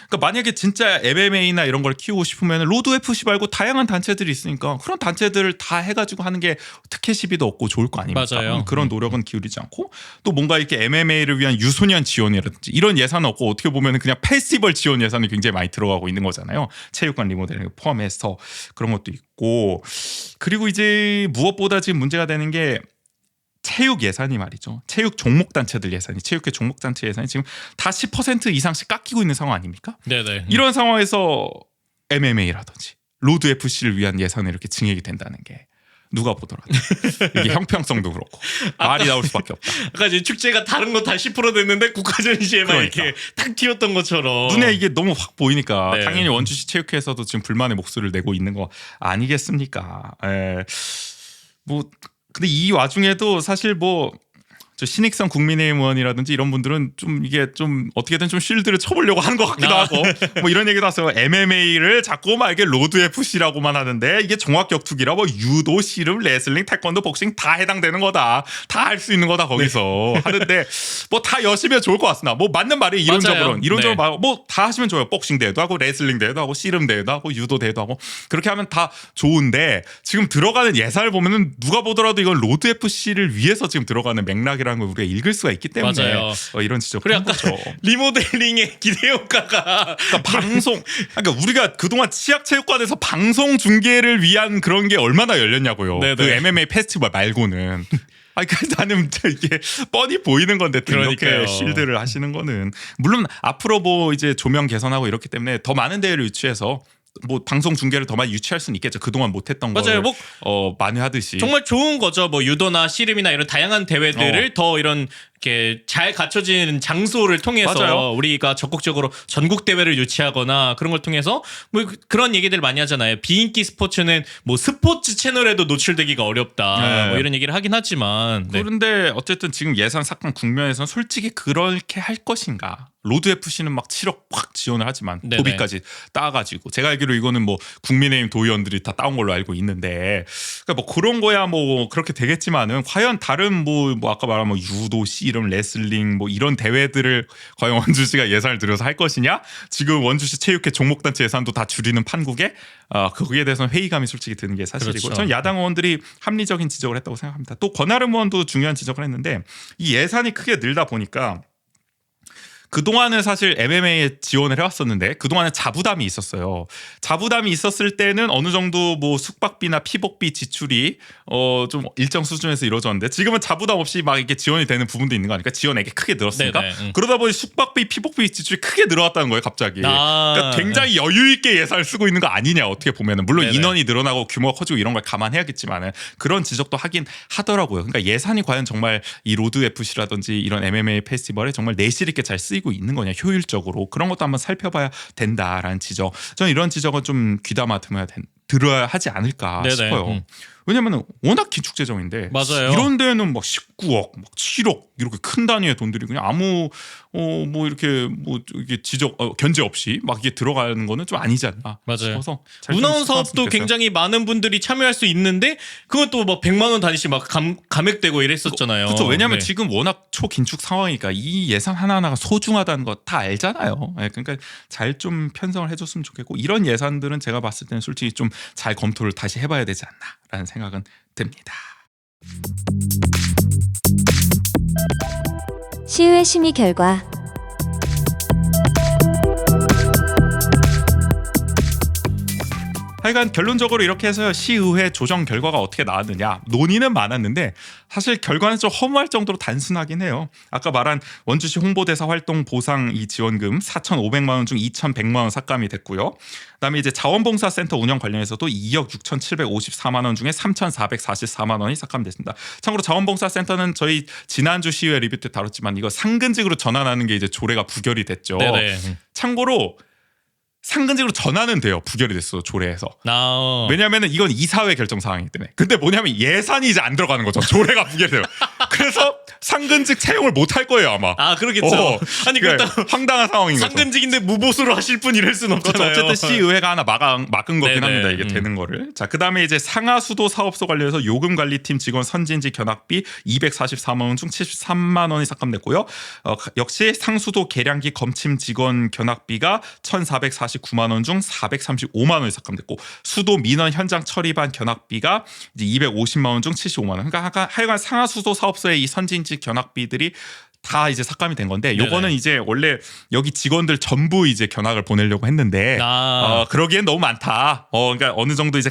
그러니까 만약에 진짜 MMA나 이런 걸 키우고 싶으면 로드 FC 말고 다양한 단체들이 있으니까 그런 단체들을 다 해가지고 하는 게 특혜 시비도 없고 좋을 거 아닙니까? 맞아요. 그런 노력은 기울이지 않고 또 뭔가 이렇게 MMA를 위한 유소년 지원이라든지 이런 예산은 없고 어떻게 보면 그냥 페스티벌 지원 예산이 굉장히 많이 들어가고 있는 거잖아요. 체육관 리모델링 포함해서 그런 것도 있고 그리고 이제 무엇보다 지금 문제가 되는 게 체육 예산이 말이죠. 체육 종목 단체들 예산이 체육회 종목 단체 예산이 지금 다 10% 이상씩 깎이고 있는 상황 아닙니까? 네네. 이런 상황에서 MMA라든지 로드 FC를 위한 예산이 이렇게 증액이 된다는 게 누가 보더라도 이게 형평성도 그렇고 말이 나올 수밖에 없다. 아까 이제 축제가 다른 거 다 10% 됐는데 국가전시에만 그러니까. 이렇게 탁 튀었던 것처럼 눈에 이게 너무 확 보이니까 네. 당연히 원주시 체육회에서도 지금 불만의 목소리를 내고 있는 거 아니겠습니까? 뭐 근데 이 와중에도 사실 뭐 저 신익성 국민의힘 의원이라든지 이런 분들은 좀 이게 좀 어떻게든 좀 쉴드를 쳐보려고 하는 것 같기도 하고 뭐 이런 얘기도 하세요. MMA를 자꾸 막 이게 로드 FC라고만 하는데 이게 종합격투기라 뭐 유도, 씨름, 레슬링, 태권도, 복싱 다 해당되는 거다. 다 할 수 있는 거다 거기서 하는데 뭐 다 여시면 좋을 것 같습니다. 뭐 맞는 말이 이론적으로는 맞아요. 뭐 다 하시면 좋아요. 복싱 대회도 하고 레슬링 대회도 하고 씨름 대회도 하고 유도 대회도 하고 그렇게 하면 다 좋은데 지금 들어가는 예산을 보면은 누가 보더라도 이건 로드 FC를 위해서 지금 들어가는 맥락이라는 걸 우리가 읽을 수가 있기 때문에 맞아요. 이런 지적을 그리고 한 아까 거죠. 리모델링의 기대 효과가 그러니까 방송 그러니까 우리가 그동안 치약체육관에서 방송 중계를 위한 그런 게 얼마나 열렸냐고요. 네네. 그 MMA 페스티벌 말고는. 나는 이게 뻔히 보이는 건데 또 그러니까요. 이렇게 실드를 하시는 거는 물론 앞으로 뭐 이제 조명 개선하고 이렇기 때문에 더 많은 대회를 유치해서 뭐 방송 중계를 더 많이 유치할 수는 있겠죠. 그동안 못했던 맞아요. 걸 만회하듯이. 정말 좋은 거죠. 뭐 유도나 씨름이나 이런 다양한 대회들을 더 이런 이렇게 잘 갖춰진 장소를 통해서 맞아요. 우리가 적극적으로 전국 대회를 유치하거나 그런 걸 통해서 뭐 그런 얘기들 많이 하잖아요. 비인기 스포츠는 뭐 스포츠 채널에도 노출되기가 어렵다. 네. 뭐 이런 얘기를 하긴 하지만 네. 그런데 어쨌든 지금 예산 삭감 국면에서는 솔직히 그렇게 할 것인가? 로드 FC는 막 7억 확 지원을 하지만 네네. 도비까지 따가지고 제가 알기로 이거는 뭐 국민의힘 도의원들이 다 따온 걸로 알고 있는데 그러니까 뭐 그런 거야 뭐 그렇게 되겠지만은 과연 다른 뭐 아까 말한 뭐 유도, 씨름, 레슬링 뭐 이런 대회들을 과연 원주시가 예산을 들여서 할 것이냐? 지금 원주시 체육회 종목단체 예산도 다 줄이는 판국에 거기에 대해서는 회의감이 솔직히 드는 게 사실이고 그렇죠. 저는 야당 의원들이 합리적인 지적을 했다고 생각합니다. 또 권하름 의원도 중요한 지적을 했는데 이 예산이 크게 늘다 보니까 그동안은 사실 MMA에 지원을 해왔었는데 그동안은 자부담이 있었어요. 자부담이 있었을 때는 어느 정도 뭐 숙박비나 피복비 지출이 좀 일정 수준에서 이루어졌는데 지금은 자부담 없이 막 이렇게 지원이 되는 부분도 있는 거니까 지원액이 크게 늘었으니까 네네. 그러다 보니 숙박비, 피복비 지출이 크게 늘어났다는 거예요, 갑자기. 그러니까 굉장히 여유 있게 예산을 쓰고 있는 거 아니냐, 어떻게 보면은. 물론 네네. 인원이 늘어나고 규모가 커지고 이런 걸 감안해야겠지만은 그런 지적도 하긴 하더라고요. 그러니까 예산이 과연 정말 이 로드 FC라든지 이런 MMA 페스티벌에 정말 내실 있게 잘 쓰이고 있는 거냐, 효율적으로. 그런 것도 한번 살펴봐야 된다라는 지적. 저는 이런 지적은 좀 귀담아 들어야 하지 않을까 네네. 싶어요. 왜냐면 워낙 긴축 재정인데 맞아요. 이런 데는 막 19억, 막 7억 이렇게 큰 단위의 돈들이 그냥 아무 뭐 이렇게 뭐 이게 지적 견제 없이 막 이게 들어가는 거는 좀 아니지 않나 맞아요. 싶어서 잘 문화원 좀 사업도 생각했으면 좋겠어요. 굉장히 많은 분들이 참여할 수 있는데 그것도 뭐 100만 원 단위씩 막 감액되고 이랬었잖아요. 그렇죠. 왜냐하면 네. 지금 워낙 초긴축 상황이니까 이 예산 하나하나가 소중하다는 거 다 알잖아요. 네, 그러니까 잘 좀 편성을 해줬으면 좋겠고 이런 예산들은 제가 봤을 때는 솔직히 좀 잘 검토를 다시 해봐야 되지 않나라는 생각은 듭니다. 시의회 심의 결과 하여간 결론적으로 이렇게 해서 시의회 조정 결과가 어떻게 나왔느냐 논의는 많았는데 사실 결과는 좀 허무할 정도로 단순하긴 해요. 아까 말한 원주시 홍보대사 활동 보상 이 지원금 4,500만 원 중 2,100만 원 삭감이 됐고요. 그다음에 이제 자원봉사센터 운영 관련해서도 2억 6,754만 원 중에 3,444만 원이 삭감됐습니다. 참고로 자원봉사센터는 저희 지난주 시의회 리뷰 때 다뤘지만 이거 상근직으로 전환하는 게 이제 조례가 부결이 됐죠. 네네. 참고로 상근직으로 전환은 돼요. 부결이 됐어, 조례에서. 나 왜냐하면 이건 이사회 결정 사항이기 때문에. 근데 뭐냐면 예산이 이제 안 들어가는 거죠. 조례가 부결돼요. 그래서 상근직 채용을 못 할 거예요, 아마. 그러겠죠. 아니 그러니까 그렇다 황당한 상황인 거죠. 상근직인데 무보수로 하실 분 이럴 순 그렇죠. 없잖아요. 어쨌든 시의회가 하나 막은 거긴 네네. 합니다. 이게 되는 거를. 자, 그다음에 이제 상하수도 사업소 관련해서 요금 관리팀 직원 선진직 견학비 244만 원 중 73만 원이 삭감됐고요. 역시 상수도 계량기 검침 직원 견학비가 1,449만 원 중 435만 원이 삭감됐고 수도 민원 현장 처리반 견학비가 이제 250만 원 중 75만 원. 그러니까 하여간 상하수도 사업소의 이 선진직 견학비들이 다 이제 삭감이 된 건데 요거는 네네. 이제 원래 여기 직원들 전부 이제 견학을 보내려고 했는데 그러기엔 너무 많다. 그러니까 어느 정도 이제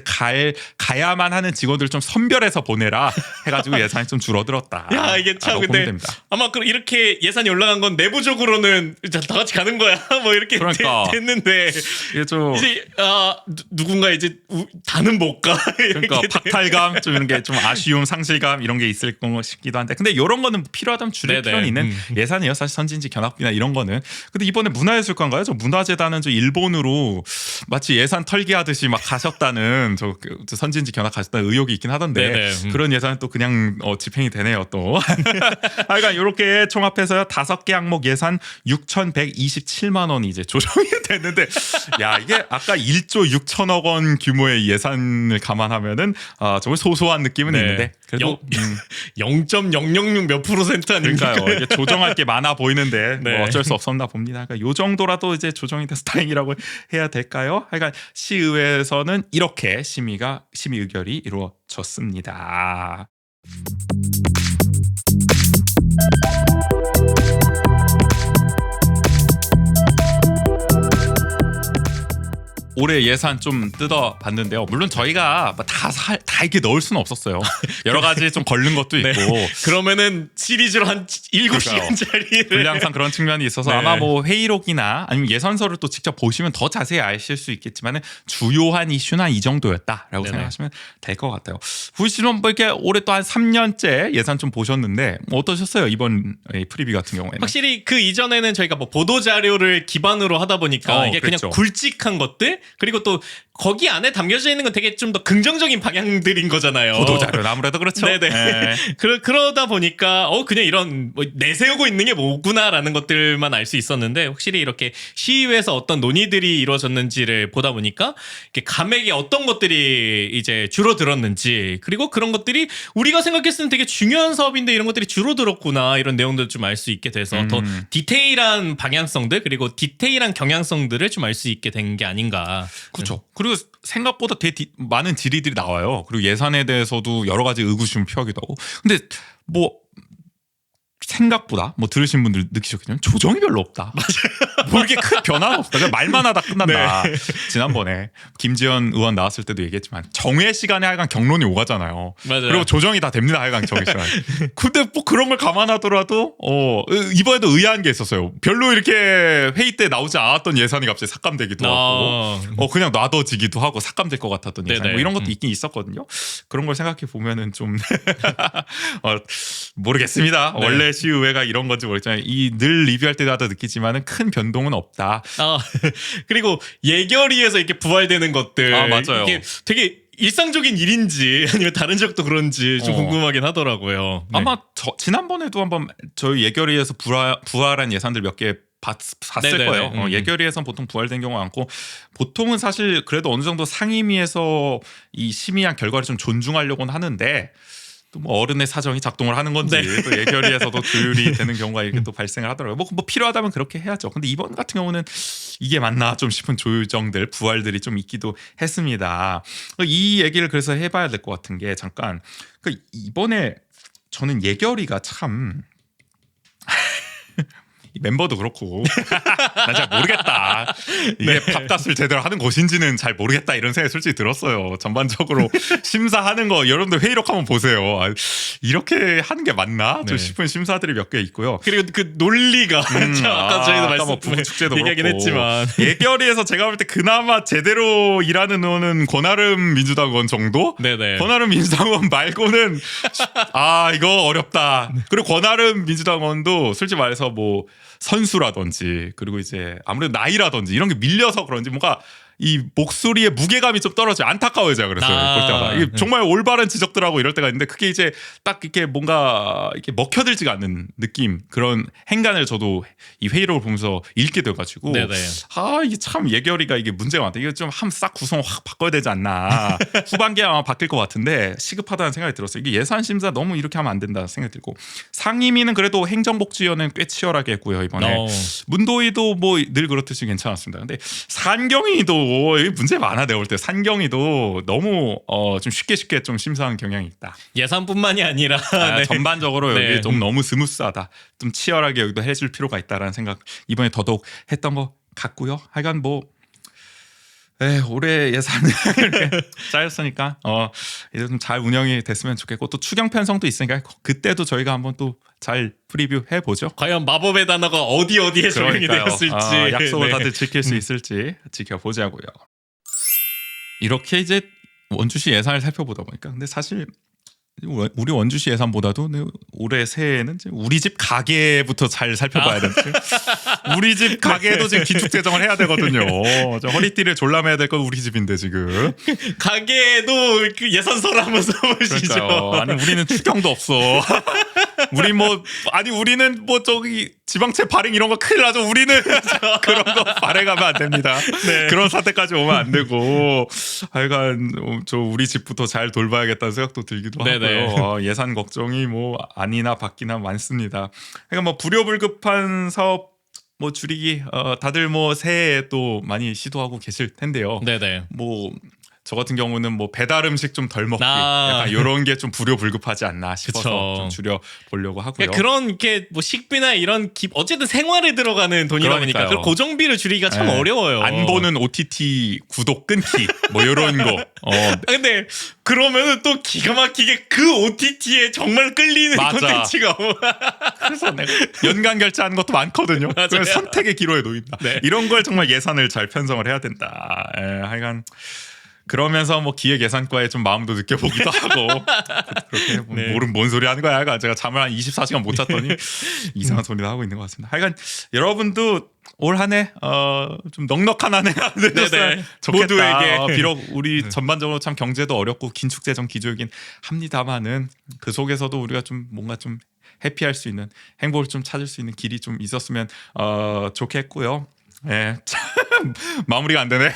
가야만 하는 직원들 좀 선별해서 보내라 해가지고 예산이 좀 줄어들었다. 야 이게 참 라고 보면 근데 됩니다. 아마 이렇게 예산이 올라간 건 내부적으로는 다 같이 가는 거야 뭐 이렇게 그러니까. 됐는데 이게 좀 이제 누군가 이제 다는 못 가. 그러니까 이렇게 박탈감 좀 이런 게 좀 아쉬움, 상실감 이런 게 있을 거 싶기도 한데 근데 이런 거는 필요하다면 줄일 네네. 필요는 있는 예산이에요. 사실 선진지 견학비나 이런 거는. 근데 이번에 문화예술관가요? 저 문화재단은 저 일본으로 마치 예산 털기하듯이 막 가셨다는 저 선진지 견학 가셨다는 의혹이 있긴 하던데 네네. 그런 예산은 또 그냥 집행이 되네요 또. 하여간 이렇게 총합해서요 5개 항목 예산 6,127만 원이 이제 조정이 됐는데 야 이게 아까 1조 6천억 원 규모의 예산을 감안하면은 정말 소소한 느낌은 네. 있는데 그래도 0.006 몇 %? 아닙니까? 그러니까요. 이게 조정할 게 많아 보이는데 네. 뭐 어쩔 수 없었나 봅니다. 그러니까 요 정도라도 이제 조정이 돼서 다행이라고 해야 될까요? 하여간 시의회에서는 이렇게 심의 의결이 이루어졌습니다. 올해 예산 좀 뜯어봤는데요. 물론 저희가 다 이렇게 넣을 수는 없었어요. 여러 가지 좀 걸른 것도 있고. 그러면은 시리즈로 한 7시간짜리를 분량상 그런 측면이 있어서 네. 아마 뭐 회의록이나 아니면 예산서를 또 직접 보시면 더 자세히 아실 수 있겠지만 주요한 이슈는 이 정도였다라고 네네. 생각하시면 될 것 같아요. 후이 씨는 뭐 이렇게 올해 또 한 3년째 예산 좀 보셨는데 뭐 어떠셨어요? 이번 프리뷰 같은 경우에는. 확실히 그 이전에는 저희가 뭐 보도 자료를 기반으로 하다 보니까 이게 그랬죠. 그냥 굵직한 것들 그리고 또 거기 안에 담겨져 있는 건 되게 좀 더 긍정적인 방향들인 거잖아요. 보도자료는 아무래도 그렇죠. 네네. 네. 그러다 보니까 그냥 이런 뭐 내세우고 있는 게 뭐구나라는 것들만 알 수 있었는데 확실히 이렇게 시의회에서 어떤 논의들이 이루어졌는지를 보다 보니까 이렇게 감액이 어떤 것들이 이제 줄어들었는지 그리고 그런 것들이 우리가 생각했을 때 되게 중요한 사업인데 이런 것들이 줄어들었구나 이런 내용들 좀 알 수 있게 돼서 더 디테일한 방향성들 그리고 디테일한 경향성들을 좀 알 수 있게 된 게 아닌가. 그렇죠. 그리고 생각보다 되게 많은 질의들이 나와요. 그리고 예산에 대해서도 여러 가지 의구심을 표하기도 하고. 근데 뭐 생각보다 뭐 들으신 분들 느끼셨겠지만 조정이 별로 없다. 뭐 이렇게 큰 변화가 없다. 그냥 말만 하다 끝난다. 지난번에 김지현 의원 나왔을 때도 얘기했지만 정회 시간에 하여간 경론이 오가잖아요. 맞아요. 그리고 조정이 다 됩니다. 하여간 정회 시간. 근데 뭐 그런 걸 감안하더라도 이번에도 의아한 게 있었어요. 별로 이렇게 회의 때 나오지 않았던 예산이 갑자기 삭감되기도 하고 그냥 놔둬지기도 하고 삭감될 것 같았던 예산 네네. 뭐 이런 것도 있긴 있었거든요. 그런 걸 생각해 보면은 좀 모르겠습니다. 네. 원래 시의회가 이런 건지 모르겠지만 이 늘 리뷰할 때마다 느끼지만은 큰 변동은 없다. 그리고 예결위에서 이렇게 부활되는 것들 맞아요. 이게 되게 일상적인 일인지 아니면 다른 지역도 그런지 좀 궁금하긴 하더라고요. 네. 아마 지난번에도 한번 저희 예결위에서 부활한 예산들 몇 개 봤을 네네네. 거예요. 예결위에서는 보통 부활된 경우가 많고 보통은 사실 그래도 어느 정도 상임위에서 이 심의한 결과를 좀 존중하려고는 하는데 또 뭐 어른의 사정이 작동을 하는 건지 또 예결위에서도 조율이 되는 경우가 이렇게 또 발생을 하더라고요. 뭐 필요하다면 그렇게 해야죠. 근데 이번 같은 경우는 이게 맞나 좀 싶은 조정들 부활들이 좀 있기도 했습니다. 이 얘기를 그래서 해봐야 될 것 같은 게 잠깐 이번에 저는 예결위가 참 이 멤버도 그렇고 난 잘 모르겠다. 이게 밥값을 제대로 하는 곳인지는 잘 모르겠다 이런 생각이 솔직히 들었어요. 전반적으로 심사하는 거 여러분들 회의록 한번 보세요. 이렇게 하는 게 맞나 좀 싶은 심사들이 몇 개 있고요. 그리고 그 논리가 아까 저희도 아까 뭐 부부축제도 얘기하긴 그렇고. 했지만 예결위에서 제가 볼 때 그나마 제대로 일하는 의원은 권아름 민주당 의원 정도? 네네. 권아름 민주당 의원 말고는 이거 어렵다. 그리고 권아름 민주당 의원도 솔직히 말해서 뭐 선수라든지 그리고 이제 아무래도 나이라든지 이런 게 밀려서 그런지 뭔가 이 목소리의 무게감이 좀 떨어져 안타까워요. 제가 그랬어요. 볼 때마다 이게 정말 올바른 지적들하고 이럴 때가 있는데 그게 이제 딱 이렇게 뭔가 이렇게 먹혀들지가 않는 느낌 그런 행간을 저도 이 회의록을 보면서 읽게 돼가지고 네네. 이게 참 예결위가 이게 문제가 많다. 이거 좀 한 싹 구성 확 바꿔야 되지 않나. 후반기에 아마 바뀔 것 같은데 시급하다는 생각이 들었어요. 이게 예산 심사 너무 이렇게 하면 안 된다는 생각이 들고 상임위는 그래도 행정복지위원회는 꽤 치열하게 했고요 이번에. 문도희도 뭐 늘 그렇듯이 괜찮았습니다. 근데 산경위도 문제 많아 내가 볼 때 산경위도 너무 좀 쉽게 좀 심사한 경향이 있다. 예산뿐만이 아니라 네. 전반적으로 네. 여기 좀 너무 스무스하다. 좀 치열하게 여기도 해줄 필요가 있다라는 생각 이번에 더더욱 했던 것 같고요. 하여간 뭐 올해 예산을 짜였으니까 이제 좀 잘 운영이 됐으면 좋겠고 또 추경 편성도 있으니까 그때도 저희가 한번 또 잘 프리뷰 해보죠. 과연 마법의 단어가 어디에 적용이 되었을지 약속을 네. 다들 지킬 수 있을지 지켜보자고요. 이렇게 이제 원주시 예산을 살펴보다 보니까 근데 사실 우리 원주시 예산보다도 올해 새해에는 우리 집 가게부터 잘 살펴봐야 되는데 우리 집 가게도 지금 긴축 재정을 해야 되거든요. 허리띠를 졸라매야 될 건 우리 집인데 지금 가게도 그 예산서를 한번 써보시죠. 그러니까요. 아니 우리는 추경도 없어. 우리는 뭐 저기 지방채 발행 이런 거 큰일 나죠. 우리는 그런 거 발행하면 안 됩니다. 네. 그런 사태까지 오면 안 되고 하여간 저 우리 집부터 잘 돌봐야겠다는 생각도 들기도 네네. 하고요. 예산 걱정이 뭐 아니나 밖이나 많습니다. 그러니까 뭐 불효불급한 사업 뭐 줄이기 다들 뭐 새해에 또 많이 시도하고 계실 텐데요. 네네. 뭐 저 같은 경우는 뭐 배달 음식 좀 덜 먹기 아. 약간 이런 게 좀 불효불급하지 않나 싶어서 그쵸. 좀 줄여 보려고 하고요. 그러니까 그런 게 뭐 식비나 이런 어쨌든 생활에 들어가는 돈이다 보니까 그러니까요. 그 고정비를 줄이기가 참 네. 어려워요. 안 보는 OTT 구독 끊기 뭐 이런 거. 근데 그러면은 또 기가 막히게 그 OTT에 정말 끌리는 맞아. 콘텐츠가 그래서 내가 연간 결제하는 것도 많거든요. 맞아요. 그래서 선택의 기로에 놓인다. 네. 이런 걸 정말 예산을 잘 편성을 해야 된다. 하여간 그러면서 뭐 기획예산과에 좀 마음도 느껴보기도 하고 그렇게 네. 뭔 소리 하는 거야. 하여간 제가 잠을 한 24시간 못 잤더니 이상한 소리도 하고 있는 것 같습니다. 하여간 여러분도 올 한 해 좀 넉넉한 한 해 되셨으면 좋겠다. 모두에게. 비록 우리 전반적으로 참 경제도 어렵고 긴축재정 기조이긴 합니다만은 그 속에서도 우리가 좀 뭔가 좀 해피할 수 있는 행복을 좀 찾을 수 있는 길이 좀 있었으면 좋겠고요. 예, 참 마무리가 안 되네.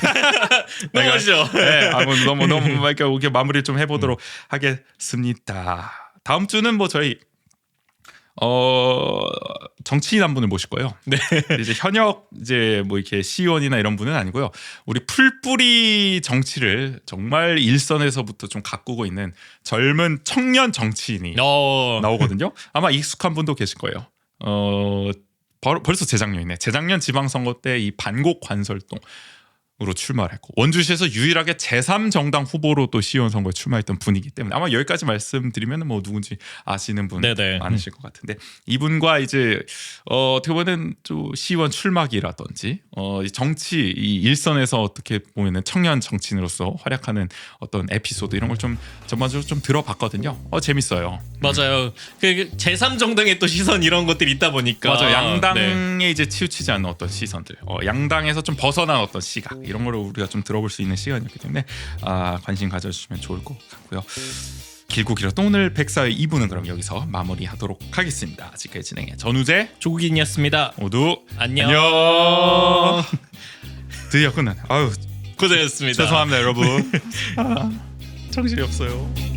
넘어가시죠. 네, 너무 이렇게 마무리 좀 해보도록 하겠습니다. 다음 주는 뭐 저희 정치인 한 분을 모실 거예요. 네. 이제 현역 이제 뭐 이렇게 시의원이나 이런 분은 아니고요. 우리 풀뿌리 정치를 정말 일선에서부터 좀 가꾸고 있는 젊은 청년 정치인이 나오거든요. 아마 익숙한 분도 계실 거예요. 벌써 재작년이네. 재작년 지방선거 때 이 반곡 관설동 으로 출마를 했고 원주시에서 유일하게 제3정당 후보로 또 시의원 선거에 출마했던 분이기 때문에 아마 여기까지 말씀드리면 뭐 누군지 아시는 분 네네. 많으실 것 같은데 이분과 이제 어떻게 보면 또 시의원 출마기라든지 이 정치 이 일선에서 어떻게 보면은 청년 정치인으로서 활약하는 어떤 에피소드 이런 걸 좀 전반적으로 좀 들어봤거든요. 재밌어요. 맞아요. 그 제3정당의 또 시선 이런 것들이 있다 보니까 맞아요. 양당에 네. 이제 치우치지 않는 어떤 시선들, 양당에서 좀 벗어난 어떤 시각 이런 거를 우리가 좀 들어볼 수 있는 시간이었기 때문에 관심 가져주시면 좋을 것 같고요. 길고 길었던 오늘 104회 2부는 그럼 여기서 마무리하도록 하겠습니다. 지금까지 진행의 전우재 조국인이었습니다. 모두 안녕. 드디어 끝나네. 아유 고생했습니다. 죄송합니다 여러분. 정신이 없어요.